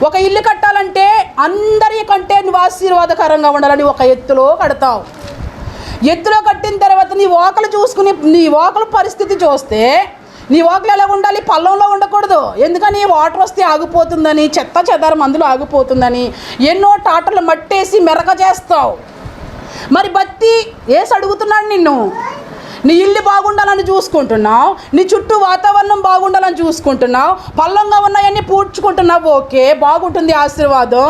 ఒక ఇల్లు కట్టాలంటే అందరికంటే నువ్వు ఆశీర్వాదకరంగా ఉండాలని ఒక ఎత్తులో కడతావు. ఎత్తులో కట్టిన తర్వాత నీ వాకలు చూసుకుని నీ వాకల పరిస్థితి చూస్తే నీ వాకలు ఎలా ఉండాలి? పల్లంలో ఉండకూడదు. ఎందుకని? వాటర్ వస్తే ఆగిపోతుందని, చెత్త చెదారం అందులో ఆగిపోతుందని ఎన్నో టాటర్లు మట్టేసి మెరక చేస్తావు. మరి బత్తి వేసి అడుగుతున్నాడు నిన్ను. నీ ఇల్లు బాగుండాలని చూసుకుంటున్నావు, నీ చుట్టూ వాతావరణం బాగుండాలని చూసుకుంటున్నావు, పల్లంగా ఉన్నాయన్నీ పూడ్చుకుంటున్నావు. ఓకే, బాగుంటుంది ఆశీర్వాదం.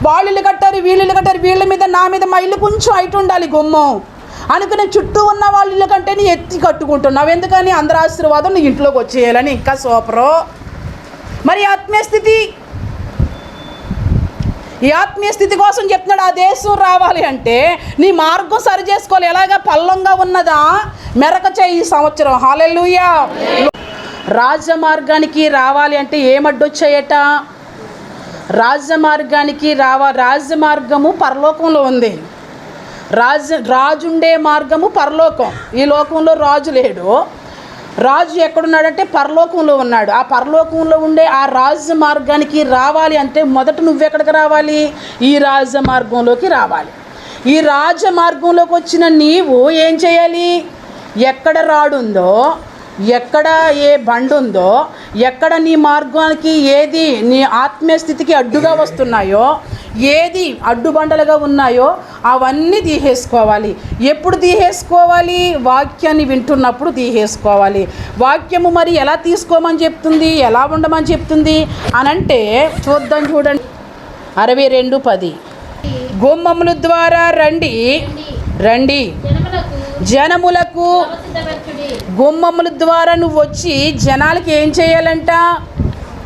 వాళ్ళు ఇల్లు కట్టారు, వీళ్ళు ఇల్లు కట్టారు, వీళ్ళ మీద నా మీద మా ఇల్లు కొంచెం హైట్ ఉండాలి గుమ్మం అనుకుని చుట్టూ ఉన్న వాళ్ళ ఇల్లు కంటే నీ ఎత్తి కట్టుకుంటున్నావు. ఎందుకని? అందరి ఆశీర్వాదం నీ ఇంట్లోకి వచ్చేయాలని. ఇంకా సూపరు. మరి ఆత్మీయ స్థితి, ఈ ఆత్మీయ స్థితి కోసం చెప్తున్నాడు. ఆ దేశం రావాలి అంటే నీ మార్గం సరి చేసుకోవాలి. ఎలాగా? పల్లంగా ఉన్నదా మెరక చేయి ఈ సంవత్సరం. హల్లెలూయా. రాజమార్గానికి రావాలి అంటే ఏమడ్డొచ్చాయట? రాజమార్గానికి రాజమార్గము పరలోకంలో ఉంది. రాజుండే మార్గము పరలోకం. ఈ లోకంలో రాజు లేడు. రాజు ఎక్కడున్నాడంటే పరలోకంలో ఉన్నాడు. ఆ పరలోకంలో ఉండే ఆ రాజమార్గానికి రావాలి అంటే మొదట నువ్వెక్కడికి రావాలి? ఈ రాజమార్గంలోకి రావాలి. ఈ రాజమార్గంలోకి వచ్చిన నీవు ఏం చేయాలి? ఎక్కడ రాడుందో, ఎక్కడ ఏ బండి ఉందో, ఎక్కడ నీ మార్గానికి ఏది నీ ఆత్మీయ స్థితికి అడ్డుగా వస్తున్నాయో, ఏది అడ్డుబండలుగా ఉన్నాయో అవన్నీ తీసేసుకోవాలి. ఎప్పుడు తీసేసుకోవాలి? వాక్యాన్ని వింటున్నప్పుడు తీసేసుకోవాలి. వాక్యము మరి ఎలా తీసుకోమని చెప్తుంది, ఎలా ఉండమని చెప్తుంది అనంటే చూద్దాం. చూడండి 62:10. గుమ్మముల ద్వారా రండి రండి జనములకు. గుమ్మముల ద్వారా నువ్వు వచ్చి జనాలకి ఏం చేయాలంట?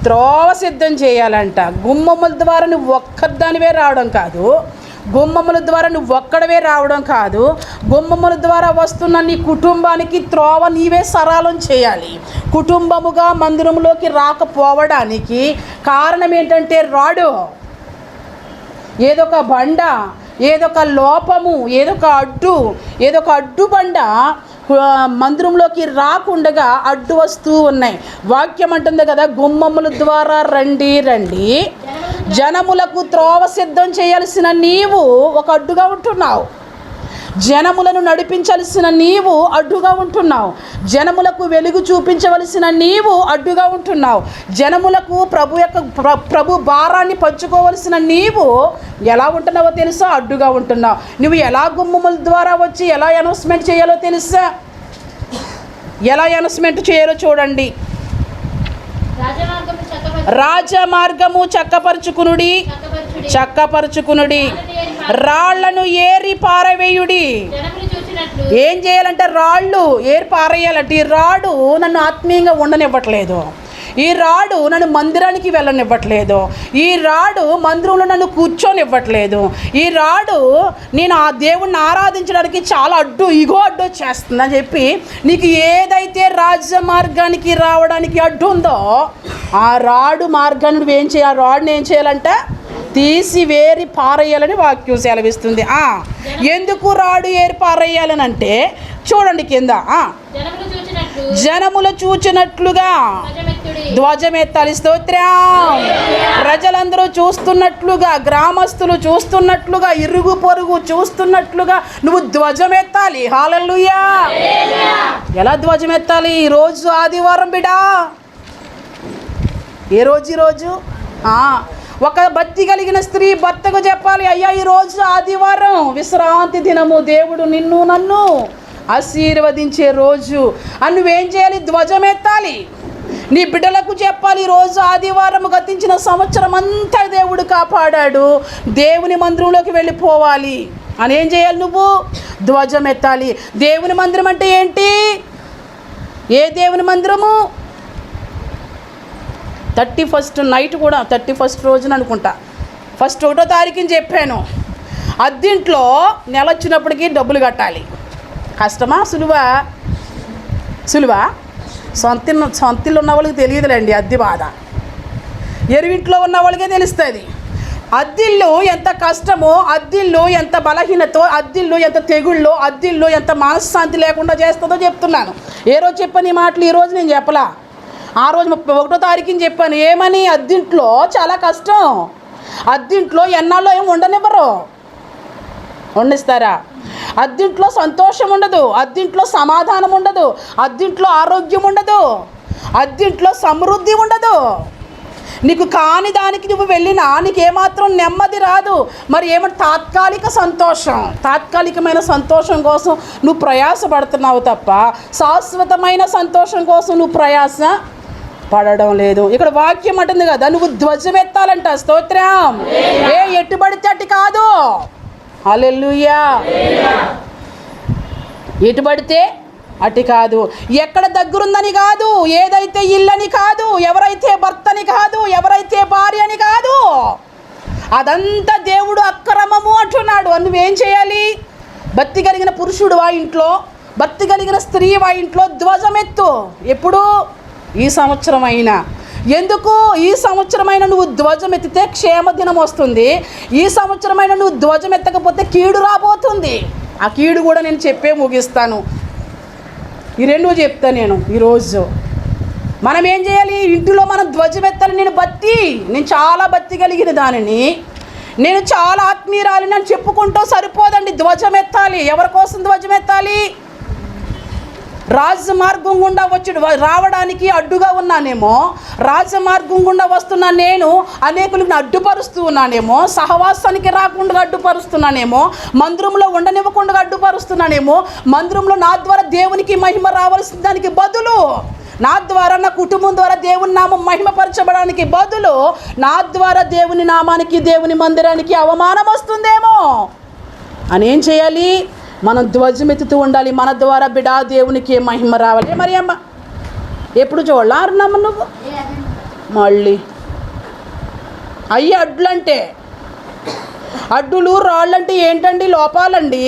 త్రోవ సిద్ధం చేయాలంట. గుమ్మముల ద్వారా నువ్వు ఒక్కదానివే రావడం కాదు, గుమ్మముల ద్వారా నువ్వు ఒక్కడవే రావడం కాదు, గుమ్మముల ద్వారా వస్తున్న నీ కుటుంబానికి త్రోవ నీవే సరళం చేయాలి. కుటుంబముగా మందిరంలోకి రాకపోవడానికి కారణం ఏంటంటే రాడు, ఏదొక బండ, ఏదొక లోపము, ఏదొక అడ్డుబండ మందిరంలోకి రాకుండగా అడ్డు వస్తూ ఉన్నాయి. వాక్యం అంటుంది కదా, గుమ్మముల ద్వారా రండి రండి జనములకు త్రోవ సిద్ధం చేయాల్సిన నీవు ఒక అడ్డుగా ఉంటున్నావు. జనములను నడిపించాల్సిన నీవు అడ్డుగా ఉంటున్నావు. జనములకు వెలుగు చూపించవలసిన నీవు అడ్డుగా ఉంటున్నావు. జనములకు ప్రభు భారాన్ని పంచుకోవలసిన నీవు ఎలా ఉంటున్నావో తెలుసా? అడ్డుగా ఉంటున్నావు. నువ్వు ఎలా గుమ్మముల ద్వారా వచ్చి ఎలా అనౌన్స్మెంట్ చేయాలో తెలుసా? ఎలా అనౌన్స్మెంట్ చేయాలో చూడండి. రాజమార్గము చక్కపరుచుకునుడి, రాళ్లను ఏరి పారవేయుడి. ఏం చేయాలంటే రాళ్ళు ఏరి పారేయాలంటే, ఈ రాడు నన్ను ఆత్మీయంగా ఉండనివ్వట్లేదు, ఈ రాడు నన్ను మందిరానికి వెళ్ళనివ్వట్లేదు, ఈ రాడు మందిరంలో నన్ను కూర్చొనివ్వట్లేదు, ఈ రాడు నేను ఆ దేవుణ్ణి ఆరాధించడానికి చాలా అడ్డు చేస్తుందని చెప్పి నీకు ఏదైతే రాజమార్గానికి రావడానికి అడ్డు ఉందో ఆ రాడు మార్గాన్ని నువ్వేం చేయాలి? ఆ రాడుని ఏం చేయాలంటే తీసి వేరి పారేయాలని వాక్యం సెలవిస్తుంది. ఎందుకు రాడు ఏరి పారేయాలని అంటే చూడండి కింద, జనములు చూచినట్లుగా ధ్వజమెత్తాలి. స్తోత్రం. ప్రజలందరూ చూస్తున్నట్లుగా, గ్రామస్తులు చూస్తున్నట్లుగా, ఇరుగు పొరుగు చూస్తున్నట్లుగా నువ్వు ధ్వజమెత్తాలి. హల్లెలూయా. ఎలా ధ్వజమెత్తాలి? ఈరోజు ఆదివారం బిడా. ఈరోజు ఒక భక్తి కలిగిన స్త్రీ భర్తకు చెప్పాలి, అయ్యా ఈరోజు ఆదివారం విశ్రాంతి దినము, దేవుడు నిన్ను నన్ను ఆశీర్వదించే రోజు అని నువ్వేం చేయాలి? ధ్వజమెత్తాలి. నీ బిడ్డలకు చెప్పాలి, ఈరోజు ఆదివారం గతించిన సంవత్సరం అంతా దేవుడు కాపాడాడు, దేవుని మందిరంలోకి వెళ్ళిపోవాలి అని ఏం చేయాలి? నువ్వు ధ్వజమెత్తాలి. దేవుని మందిరం అంటే ఏంటి? ఏ దేవుని మందిరము? 31st నైట్ కూడా 31st రోజున అనుకుంటా, 1వ తారీఖుని చెప్పాను. అద్దింట్లో నెల వచ్చినప్పటికీ డబ్బులు కట్టాలి. కష్టమా? సులువా? సొంతిల్లు ఉన్న వాళ్ళకి తెలియదులేండి అద్దె బాధ, ఎరువింట్లో ఉన్న వాళ్ళకే తెలుస్తుంది. అద్దిల్లు ఎంత కష్టమో, అద్దిల్లు ఎంత బలహీనతో, అద్దిల్లు ఎంత తెగుళ్ళో, అద్దిల్లు ఎంత మనశ్శాంతి లేకుండా చేస్తుందో చెప్తున్నాను. ఏ రోజు చెప్పని మాటలు ఈరోజు నేను చెప్పలా. ఆ రోజు 31వ తారీఖుని చెప్పాను. ఏమని? అద్దింట్లో చాలా కష్టం, అద్దింట్లో ఎన్నాళ్ళు ఏమి ఉండనివ్వరు. వండిస్తారా? అద్దింట్లో సంతోషం ఉండదు, అద్దింట్లో సమాధానం ఉండదు, అద్దింట్లో ఆరోగ్యం ఉండదు, అద్దింట్లో సమృద్ధి ఉండదు. నీకు కాని దానికి నువ్వు వెళ్ళినా నీకేమాత్రం నెమ్మది రాదు. మరి ఏమంటే తాత్కాలిక సంతోషం, తాత్కాలికమైన సంతోషం కోసం నువ్వు ప్రయాసపడుతున్నావు తప్ప శాశ్వతమైన సంతోషం కోసం నువ్వు ప్రయాస పడడం లేదు. ఇక్కడ వాక్యం అంటుంది కదా, నువ్వు ధ్వజం ఎత్తాలంట. స్తోత్రం. ఎట్టు పడితే అటు కాదు. హల్లెలూయా. ఎటు పడితే అటు కాదు. ఎక్కడ దగ్గరుందని కాదు, ఏదైతే ఇల్లని కాదు, ఎవరైతే భర్తని కాదు, ఎవరైతే భార్య అని కాదు, అదంతా దేవుడు అక్రమము అంటున్నాడు. నువ్వేం చేయాలి? భక్తి కలిగిన పురుషుడు ఆ ఇంట్లో, భక్తి కలిగిన స్త్రీ ఆ ఇంట్లో ధ్వజమెత్తు. ఎప్పుడు? ఈ సంవత్సరం అయినా. ఎందుకు? ఈ సంవత్సరమైన నువ్వు ధ్వజం ఎత్తితే క్షేమదినం వస్తుంది. ఈ సంవత్సరమైన నువ్వు ధ్వజం ఎత్తకపోతే కీడు రాబోతుంది. ఆ కీడు కూడా నేను చెప్పే ముగిస్తాను. ఈ రెండు చెప్తాను నేను ఈరోజు. మనం ఏం చేయాలి? ఇంటిలో మనం ధ్వజం ఎత్తాలి. నేను చాలా భక్తి కలిగిన దానిని, నేను చాలా ఆత్మీయురాలిని అని చెప్పుకుంటూ సరిపోదండి. ధ్వజం ఎత్తాలి. ఎవరి కోసం ధ్వజం ఎత్తాలి? రాజమార్గం గుండా రావడానికి అడ్డుగా ఉన్నానేమో, రాజమార్గం గుండా వస్తున్నా నేను అనేకులను అడ్డుపరుస్తూ ఉన్నానేమో, సహవాసానికి రాకుండా అడ్డుపరుస్తున్నానేమో, మందిరంలో ఉండనివ్వకుండా అడ్డుపరుస్తున్నానేమో, మందిరంలో నా ద్వారా దేవునికి మహిమ రావాల్సిన దానికి బదులు, నా ద్వారా నా కుటుంబం ద్వారా దేవుని నామం మహిమపరచబడానికి బదులు నా ద్వారా దేవుని నామానికి, దేవుని మందిరానికి అవమానం వస్తుందేమో అని ఏం చేయాలి? మనం ధ్వజమెత్తుతూ ఉండాలి. మన ద్వారా బిడా దేవునికి మహిమ రావాలి. మరి అమ్మ ఎప్పుడు చూడాలన్నాము నువ్వు మళ్ళీ అయ్యి అడ్డులంటే, అడ్డులు రాళ్ళంటే ఏంటండి? లోపాలండి,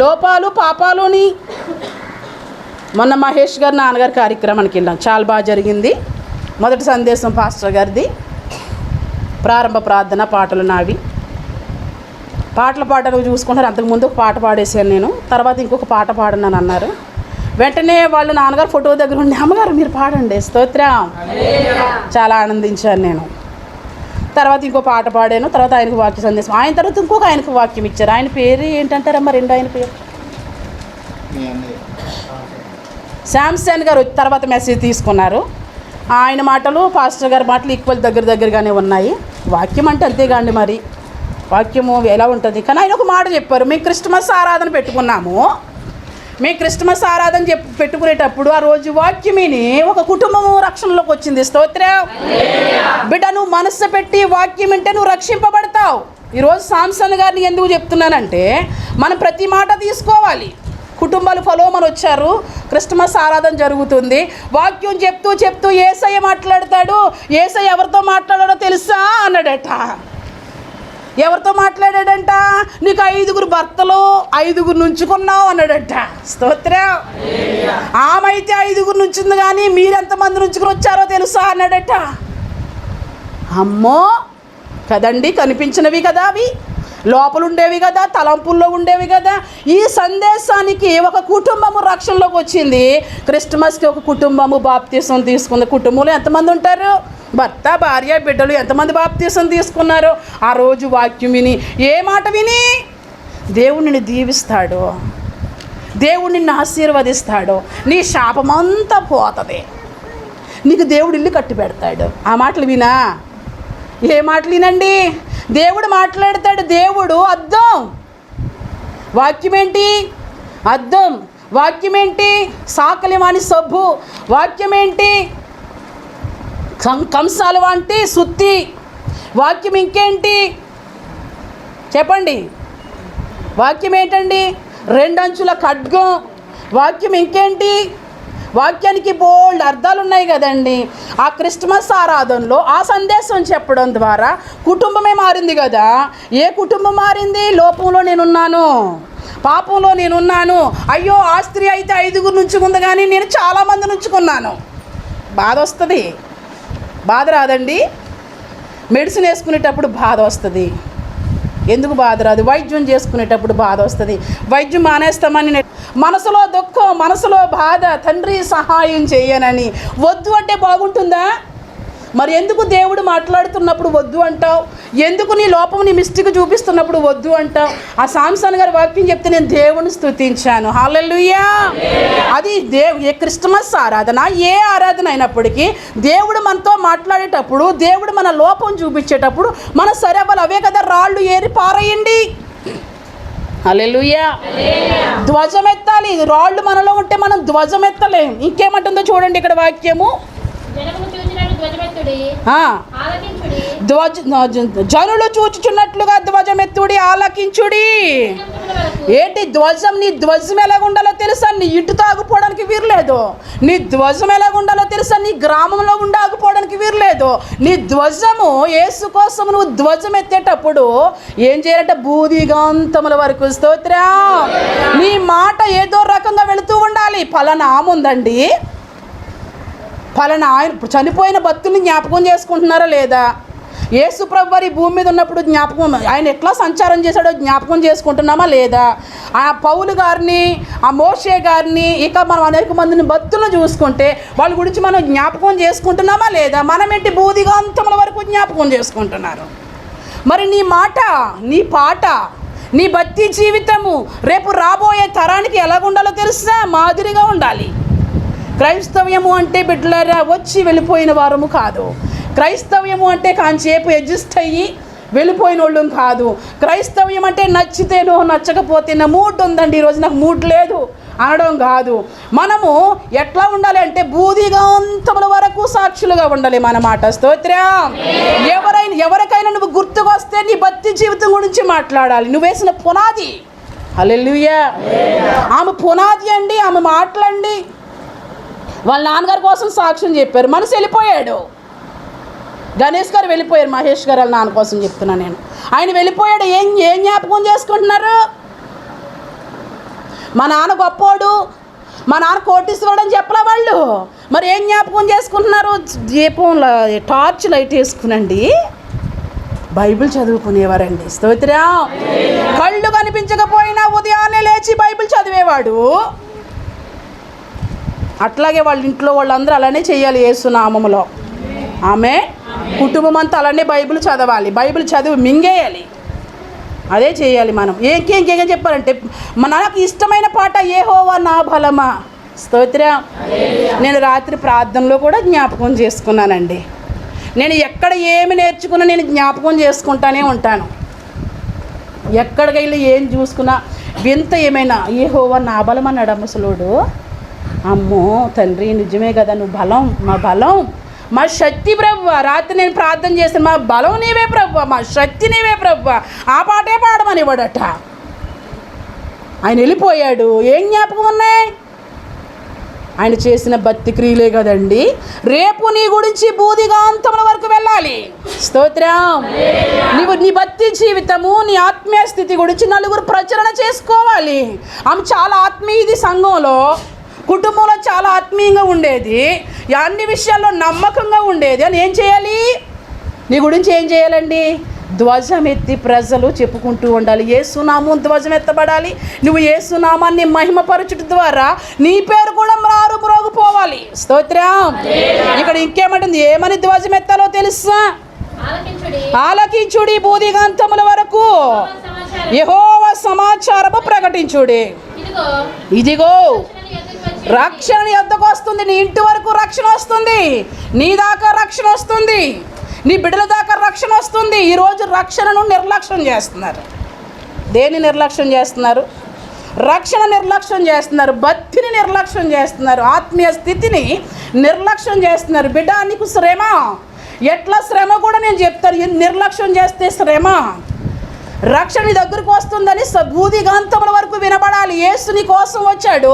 లోపాలు పాపాలుని. మొన్న మహేష్ గారు నాన్నగారి కార్యక్రమానికి వెళ్ళాం, చాలా బాగా జరిగింది. మొదటి సందేశం పాస్టర్ గారిది, ప్రారంభ ప్రార్థన, పాటలు నావి. పాటలు చూసుకుంటారు. అంతకుముందు ఒక పాట పాడేశాను నేను, తర్వాత ఇంకొక పాట పాడన్నాను అన్నారు. వెంటనే వాళ్ళు నాన్నగారు ఫోటో దగ్గర ఉండి, అమ్మగారు మీరు పాడండి. స్తోత్రం. చాలా ఆనందించాను నేను. తర్వాత ఇంకో పాట పాడాను. తర్వాత ఆయనకు వాక్య సందేశం, ఆయన తర్వాత ఇంకొక ఆయనకు వాక్యం ఇచ్చారు. ఆయన పేరు ఏంటంటారమ్మా? ఆయన పేరు శాంసన్ గారు. తర్వాత మెసేజ్ తీసుకున్నారు. ఆయన మాటలు పాస్టర్ గారి మాటలు ఈక్వల్ దగ్గరగానే ఉన్నాయి. వాక్యం అంటే అంతేగాండి, మరి వాక్యము ఎలా ఉంటుంది. కానీ ఆయన ఒక మాట చెప్పారు, మేము క్రిస్మస్ ఆరాధన పెట్టుకున్నాము. మేము క్రిస్మస్ ఆరాధన పెట్టుకునేటప్పుడు ఆ రోజు వాక్యమేని ఒక కుటుంబము రక్షణలోకి వచ్చింది. స్తోత్రం. బిడ్డ, నువ్వు మనస్సు పెట్టి వాక్యం వింటే నువ్వు రక్షింపబడతావు. ఈరోజు సాంసన్ గారిని ఎందుకు చెప్తున్నానంటే, మనం ప్రతి మాట తీసుకోవాలి. కుటుంబాలు ఫలోమని వచ్చారు, క్రిస్మస్ ఆరాధన జరుగుతుంది. వాక్యం చెప్తూ యేసయ్య మాట్లాడతాడు. యేసయ్య ఎవరితో మాట్లాడాడో తెలుసా అన్నాడట. ఎవరితో మాట్లాడాడంట? నీకు 5 భర్తలు, 5 నుంచుకున్నావు అన్నాడట. స్తోత్రం. ఆమె అయితే 5 నుంచింది, కానీ మీరెంతమంది నుంచుకుని వచ్చారో తెలుసా అన్నాడట. అమ్మో కదండి, కనిపించినవి కదా, అవి లోపల ఉండేవి కదా, తలంపుల్లో ఉండేవి కదా. ఈ సందేశానికి ఒక కుటుంబము రక్షణలోకి వచ్చింది. క్రిస్మస్కి ఒక కుటుంబము బాప్తీసం తీసుకున్న కుటుంబంలో ఎంతమంది ఉంటారు? భర్త, భార్య, బిడ్డలు ఎంతమంది బాప్తీసం తీసుకున్నారు? ఆ రోజు వాక్యం విని, ఏ మాట విని? దేవుడు నిన్ను దీవిస్తాడు, దేవుడు నిన్ను ఆశీర్వదిస్తాడు, నీ శాపమంతా పోతుంది, నీకు దేవుడు ఇల్లు కట్టి పెడతాడు. ఆ మాటలు వినా? ఏ మాటలు వినండి? దేవుడు మాట్లాడతాడు. దేవుడు అద్దం. వాక్యం ఏంటి? అద్దం. వాక్యం ఏంటి? సాకలి వాని సబ్బు. వాక్యం ఏంటి? కంసాలు వంటి సుత్తి. వాక్యం ఇంకేంటి చెప్పండి? వాక్యం ఏంటండి? 2 అంచుల ఖడ్గం. వాక్యం ఇంకేంటి? వాక్యానికి బోల్డ్ అర్థాలు ఉన్నాయి కదండి. ఆ క్రిస్మస్ ఆరాధనలో ఆ సందేశం చెప్పడం ద్వారా కుటుంబమే మారింది కదా. ఏ కుటుంబం మారింది? లోపంలో నేనున్నాను, పాపంలో నేనున్నాను. అయ్యో ఆ స్త్రీ అయితే 5 నుంచుకుంది, కానీ నేను చాలామంది నుంచుకున్నాను. బాధ వస్తుంది. బాధ రాదండి? మెడిసిన్ వేసుకునేటప్పుడు బాధ వస్తుంది. ఎందుకు బాధ రాదు? వైద్యం చేసుకునేటప్పుడు బాధ వస్తుంది. వైద్యం మానేస్తామని మనసులో దుఃఖం, మనసులో బాధ, తండ్రి సహాయం చేయనని. వద్దు అంటే బాగుంటుందా? మరి ఎందుకు దేవుడు మాట్లాడుతున్నప్పుడు వద్దు అంటావు? ఎందుకు నీ లోపం, నీ మిస్టేక్ చూపిస్తున్నప్పుడు వద్దు అంటావు? ఆ సాంసన్ గారి వాక్యం చెప్తే నేను దేవుని స్తుతించాను. హల్లెలూయా. అది క్రిస్మస్ ఆరాధన, ఏ ఆరాధన అయినప్పటికీ దేవుడు మనతో మాట్లాడేటప్పుడు, దేవుడు మన లోపం చూపించేటప్పుడు మన సరేబలు అవే కదా, రాళ్ళు ఏరి పారేయండి. హల్లెలూయా. ధ్వజం ఎత్తాలి. రాళ్ళు మనలో ఉంటే మనం ధ్వజం ఎత్తలేం. ఇంకేమంటుందో చూడండి ఇక్కడ వాక్యము. జనులు చూచుచున్నట్లుగా ధ్వజమెత్తుడి, ఆలకించుడి. ఏంటి ధ్వజం? నీ ధ్వజం ఎలాగుండాలో తెలుసా? నీ ఇంటి తాగుపోవడానికి వీరలేదు. నీ ధ్వజం ఎలాగుండాలో తెలుసా? నీ గ్రామంలో ఉండి ఆగిపోవడానికి వీరలేదు. నీ ధ్వజము యేసు కోసం నువ్వు ధ్వజం ఎత్తేటప్పుడు ఏం చేయాలంటే బూదిగాంతముల వరకు. స్తోత్రం. నీ మాట ఏదో రకంగా వెళుతూ ఉండాలి. ఫలానా ఆముందండి, ఫలానా ఆయన చనిపోయిన భక్తుల్ని జ్ఞాపకం చేసుకుంటున్నారా లేదా? యేసు ప్రభు వారి భూమి మీద ఉన్నప్పుడు జ్ఞాపకం, ఆయన ఎట్లా సంచారం చేశాడో జ్ఞాపకం చేసుకుంటున్నామా లేదా? ఆ పౌలు గారిని, ఆ మోషే గారిని, ఇక మనం అనేక మందిని భక్తులను చూసుకుంటే వాళ్ళ గురించి మనం జ్ఞాపకం చేసుకుంటున్నామా లేదా? మనం ఏంటి బూదిగాంతముల వరకు జ్ఞాపకం చేసుకుంటున్నారు. మరి నీ మాట, నీ పాట, నీ భక్తి జీవితము రేపు రాబోయే తరానికి ఎలాగుండాలో తెలుసా? మాదిరిగా ఉండాలి. క్రైస్తవ్యము అంటే బిడ్డలారా వచ్చి వెళ్ళిపోయిన వారము కాదు. క్రైస్తవ్యము అంటే కాంచేపు అడ్జస్ట్ అయ్యి వెళ్ళిపోయిన వాళ్ళం కాదు. క్రైస్తవ్యం అంటే నచ్చితేనో నచ్చకపోతేనో మూడ్ ఉందండి, ఈరోజు నాకు మూడ్ లేదు అనడం కాదు. మనము ఎట్లా ఉండాలి అంటే బూదిగాంతముల వరకు సాక్షులుగా ఉండాలి మన మాట. స్తోత్రం. ఎవరికైనా నువ్వు గుర్తుకొస్తే నీ భక్తి జీవితం గురించి మాట్లాడాలి. నువ్వు వేసిన పునాది. హల్లెలూయా. ఆమె పునాది అండి, ఆమె మాటలండి. వాళ్ళ నాన్నగారి కోసం సాక్ష్యం చెప్పారు, మనసు వెళ్ళిపోయాడు. గణేష్ గారు వెళ్ళిపోయారు, మహేష్ గారు వాళ్ళ నాన్న కోసం చెప్తున్నా నేను. ఆయన వెళ్ళిపోయాడు. ఏం జ్ఞాపకం చేసుకుంటున్నారు? మా నాన్న గొప్పోడు, మా నాన్న కోటీశ్వరుడు అని చెప్పలే వాళ్ళు. మరి ఏం జ్ఞాపకం చేసుకుంటున్నారు? దీపంలో టార్చ్ లైట్ వేసుకునండి బైబిల్ చదువుకునేవారండి. స్తోత్రం. కళ్ళు కనిపించకపోయినా ఉదయాన్నే లేచి బైబిల్ చదివేవాడు. అట్లాగే వాళ్ళ ఇంట్లో వాళ్ళందరూ అలానే చేయాలి యేసునామములో. ఆమె కుటుంబం అంతా అలానే బైబిల్ చదవాలి, బైబిల్ చదివి మింగేయాలి. అదే చేయాలి మనం. ఇంకేం చెప్పారంటే నాకు ఇష్టమైన పాట యెహోవా నా బలమా. స్తోత్రం. నేను రాత్రి ప్రార్థనలో కూడా జ్ఞాపకం చేసుకున్నానండి. నేను ఎక్కడ ఏమి నేర్చుకున్నా నేను జ్ఞాపకం చేసుకుంటానే ఉంటాను. ఎక్కడికి వెళ్ళి ఏం చూసుకున్నా వింత ఏమైనా యెహోవా నా బలం అన్నాడు ముసలోడు. అమ్మో తండ్రి నిజమే కదా, నువ్వు బలం, మా బలం, మా శక్తి ప్రభువా. రాత్రి నేను ప్రార్థన చేస్తాను, మా బలం నీవే ప్రభువా, మా శక్తి నీవే ప్రభువా. ఆ పాటే పాడమనివాడట. ఆయన వెళ్ళిపోయాడు. ఏం జ్ఞాపకం ఉన్నాయి? ఆయన చేసిన భక్తి క్రియలే కదండి. రేపు నీ గురించి బూదిగాంతముల వరకు వెళ్ళాలి. స్తోత్రం. నీవు నీ భక్తి జీవితము, నీ ఆత్మీయ స్థితి గురించి నలుగురు ప్రచురణ చేసుకోవాలి. ఆమె చాలా ఆత్మీయది, సంఘంలో కుటుంబంలో చాలా ఆత్మీయంగా ఉండేది, అన్ని విషయాల్లో నమ్మకంగా ఉండేది. అని ఏం చేయాలి? నీ గురించి ఏం చేయాలండి? ధ్వజం ఎత్తి ప్రజలు చెప్పుకుంటూ ఉండాలి. యేసునామం ధ్వజం ఎత్తబడాలి. నువ్వు యేసునామాన్ని మహిమపరచుట ద్వారా నీ పేరు కూడా మ్రోగిపోవాలి. స్తోత్రం. ఇక్కడ ఇంకేమంటుంది? ఏమని ధ్వజం ఎత్తాలో తెలుసా? ఆలకించుడి బూదిగాంతముల వరకు, యెహోవా సమాచారము ప్రకటించుడి. ఇదిగో రక్షణ యొద్దకు వస్తుంది. నీ ఇంటి వరకు రక్షణ వస్తుంది, నీ దాకా రక్షణ వస్తుంది, నీ బిడ్డల దాకా రక్షణ వస్తుంది. ఈరోజు రక్షణను నిర్లక్ష్యం చేస్తున్నారు. దేన్ని నిర్లక్ష్యం చేస్తున్నారు? రక్షణ నిర్లక్ష్యం చేస్తున్నారు, భక్తిని నిర్లక్ష్యం చేస్తున్నారు, ఆత్మీయ స్థితిని నిర్లక్ష్యం చేస్తున్నారు. బిడ్డ నీకు శ్రమ, ఎట్లా శ్రమ కూడా నేను చెప్తాను. నిర్లక్ష్యం చేస్తే శ్రమ. రక్షణ నీ దగ్గరకు వస్తుందని బూదిగాంతముల వరకు వినబడాలి. యేసు నీ కోసం వచ్చాడు,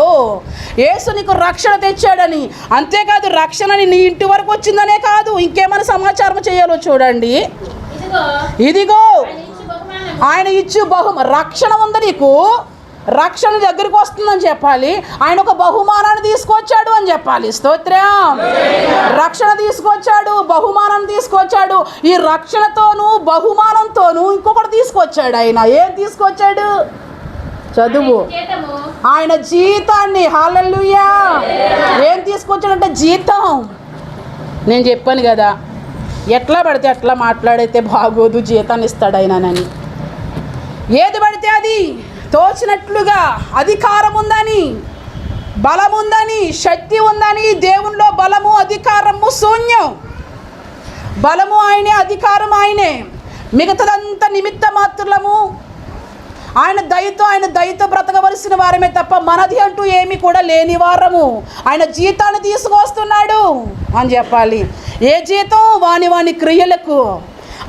యేసు నీకు రక్షణ తెచ్చాడని. అంతేకాదు రక్షణ నీ ఇంటి వరకు వచ్చిందనే కాదు, ఇంకేమైనా సమాచారం చేయాలో చూడండి. ఇదిగో ఆయన ఇచ్చు రక్షణ ఉంది నీకు, రక్షణ దగ్గరికి వస్తుందని చెప్పాలి. ఆయన ఒక బహుమానాన్ని తీసుకొచ్చాడు అని చెప్పాలి. స్తోత్రం. రక్షణ తీసుకొచ్చాడు, బహుమానం తీసుకొచ్చాడు. ఈ రక్షణతోనూ బహుమానంతోనూ ఇంకొకటి తీసుకొచ్చాడు. ఆయన ఏం తీసుకొచ్చాడు? చదువు. ఆయన జీతాన్ని. హల్లెలూయా. ఏం తీసుకొచ్చాడంటే జీతం. నేను చెప్పాను కదా, ఎట్లా పడితే అట్లా మాట్లాడితే బాగోదు, జీతాన్ని ఇస్తాడు ఆయనని. ఏది పడితే అది తోచినట్లుగా అధికారం ఉందని, బలం ఉందని, శక్తి ఉందని. దేవునిలో బలము అధికారము శూన్యం. బలము ఆయనే, అధికారం ఆయనే, మిగతాదంతా నిమిత్త మాత్రము. ఆయన దయతో బ్రతకవలసిన వారమే తప్ప మనది అంటూ ఏమీ కూడా లేని వారము. ఆయన జీతాన్ని తీసుకొస్తున్నాడు అని చెప్పాలి. ఏ జీతం? వాని క్రియలకు.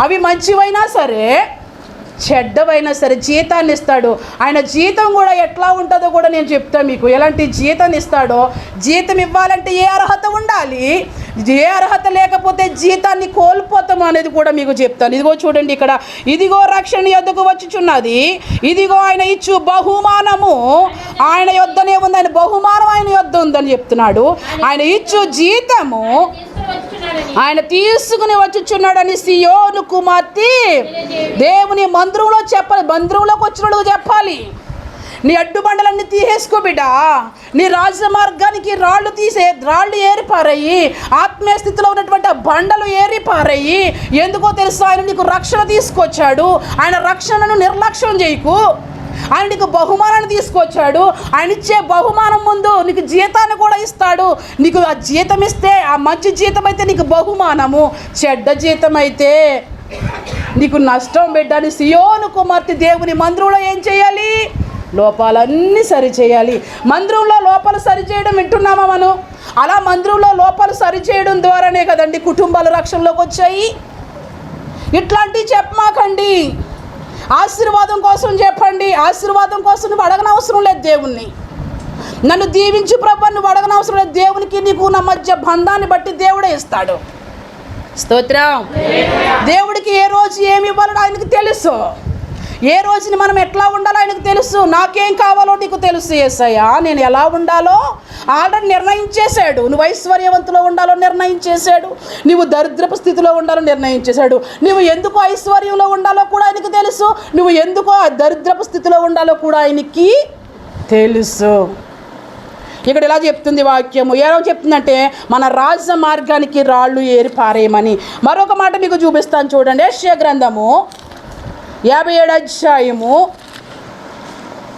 అవి మంచివైనా సరే చెడ్డవైనా సరే జీతాన్ని ఇస్తాడు. ఆయన జీతం కూడా ఎట్లా ఉంటుందో కూడా నేను చెప్తాను మీకు. ఎలాంటి జీతాన్ని ఇస్తాడో. జీతం ఇవ్వాలంటే ఏ అర్హత ఉండాలి, ఏ అర్హత లేకపోతే జీతాన్ని కోల్పోతాము అనేది కూడా మీకు చెప్తాను. ఇదిగో చూడండి ఇక్కడ, ఇదిగో రక్షణ యొద్దకు వచ్చుచున్నది, ఇదిగో ఆయన ఇచ్చు బహుమానము ఆయన యొద్దనే ఉంది. ఆయన బహుమానం ఆయన యొద్ద ఉందని చెప్తున్నాడు. ఆయన ఇచ్చు జీతము ఆయన తీసుకుని వచ్చుచున్నాడని సియోను కుమార్తె దేవుని మందిరంలో చెప్పాలి. మందిరంలోకి వచ్చినట్టు చెప్పాలి. నీ అడ్డుబండలన్నీ తీసేసుకో బిడ్డ. నీ రాజమార్గానికి రాళ్ళు ఏరిపారయ్యి, ఆత్మీయ స్థితిలో ఉన్నటువంటి ఆ బండలు ఏరిపారయ్యి. ఎందుకో తెలుసా? ఆయన నీకు రక్షణ తీసుకొచ్చాడు. ఆయన రక్షణను నిర్లక్ష్యం చేయకు. ఆయన నీకు బహుమానాన్ని తీసుకొచ్చాడు. ఆయన ఇచ్చే బహుమానం ముందు నీకు జీతాన్ని కూడా ఇస్తాడు. నీకు ఆ జీతం ఇస్తే, ఆ మంచి జీతం అయితే నీకు బహుమానము, చెడ్డ జీతం అయితే నీకు నష్టం. బిడ్డని సియోను కుమార్తె దేవుని మందిరంలో ఏం చేయాలి? లోపాలన్నీ సరిచేయాలి. మందిరంలో లోపాలు సరిచేయడం వింటున్నామా మనం? అలా మందిరంలో లోపాలు సరిచేయడం ద్వారానే కదండి కుటుంబాలు రక్షణలోకి వచ్చాయి. ఇట్లాంటివి చెప్పమాకండి. ఆశీర్వాదం కోసం చెప్పండి. ఆశీర్వాదం కోసం నువ్వు అడగనవసరం లేదు దేవుణ్ణి. నన్ను దీవించు ప్రభు, నువ్వు అడగనవసరం లేదు. దేవునికి నీకు నా మధ్య బంధాన్ని బట్టి దేవుడే ఇస్తాడు. స్తోత్రం. దేవుడికి ఏ రోజు ఏమి ఇవ్వాలో ఆయనకు తెలుసు. ఏ రోజుని మనం ఎట్లా ఉండాలో ఆయనకు తెలుసు. నాకేం కావాలో నీకు తెలుసు యేసయ్యా. నేను ఎలా ఉండాలో ఆల్రెడీ నిర్ణయించేశాడు. నువ్వు ఐశ్వర్యవంతులో ఉండాలో నిర్ణయించేశాడు. నువ్వు దరిద్రపు స్థితిలో ఉండాలో నిర్ణయించేశాడు. నువ్వు ఎందుకు ఐశ్వర్యంలో ఉండాలో కూడా ఆయనకు తెలుసు. నువ్వు ఎందుకో దరిద్రపు స్థితిలో ఉండాలో కూడా ఆయనకి తెలుసు. ఇక్కడ ఇలా చెప్తుంది వాక్యము. ఏమో చెప్తుందంటే మన రాజ మార్గానికి రాళ్ళు ఏరి పారేయమని. మరొక మాట మీకు చూపిస్తాను చూడండి. యెషయా గ్రంథము 57 అధ్యాయము.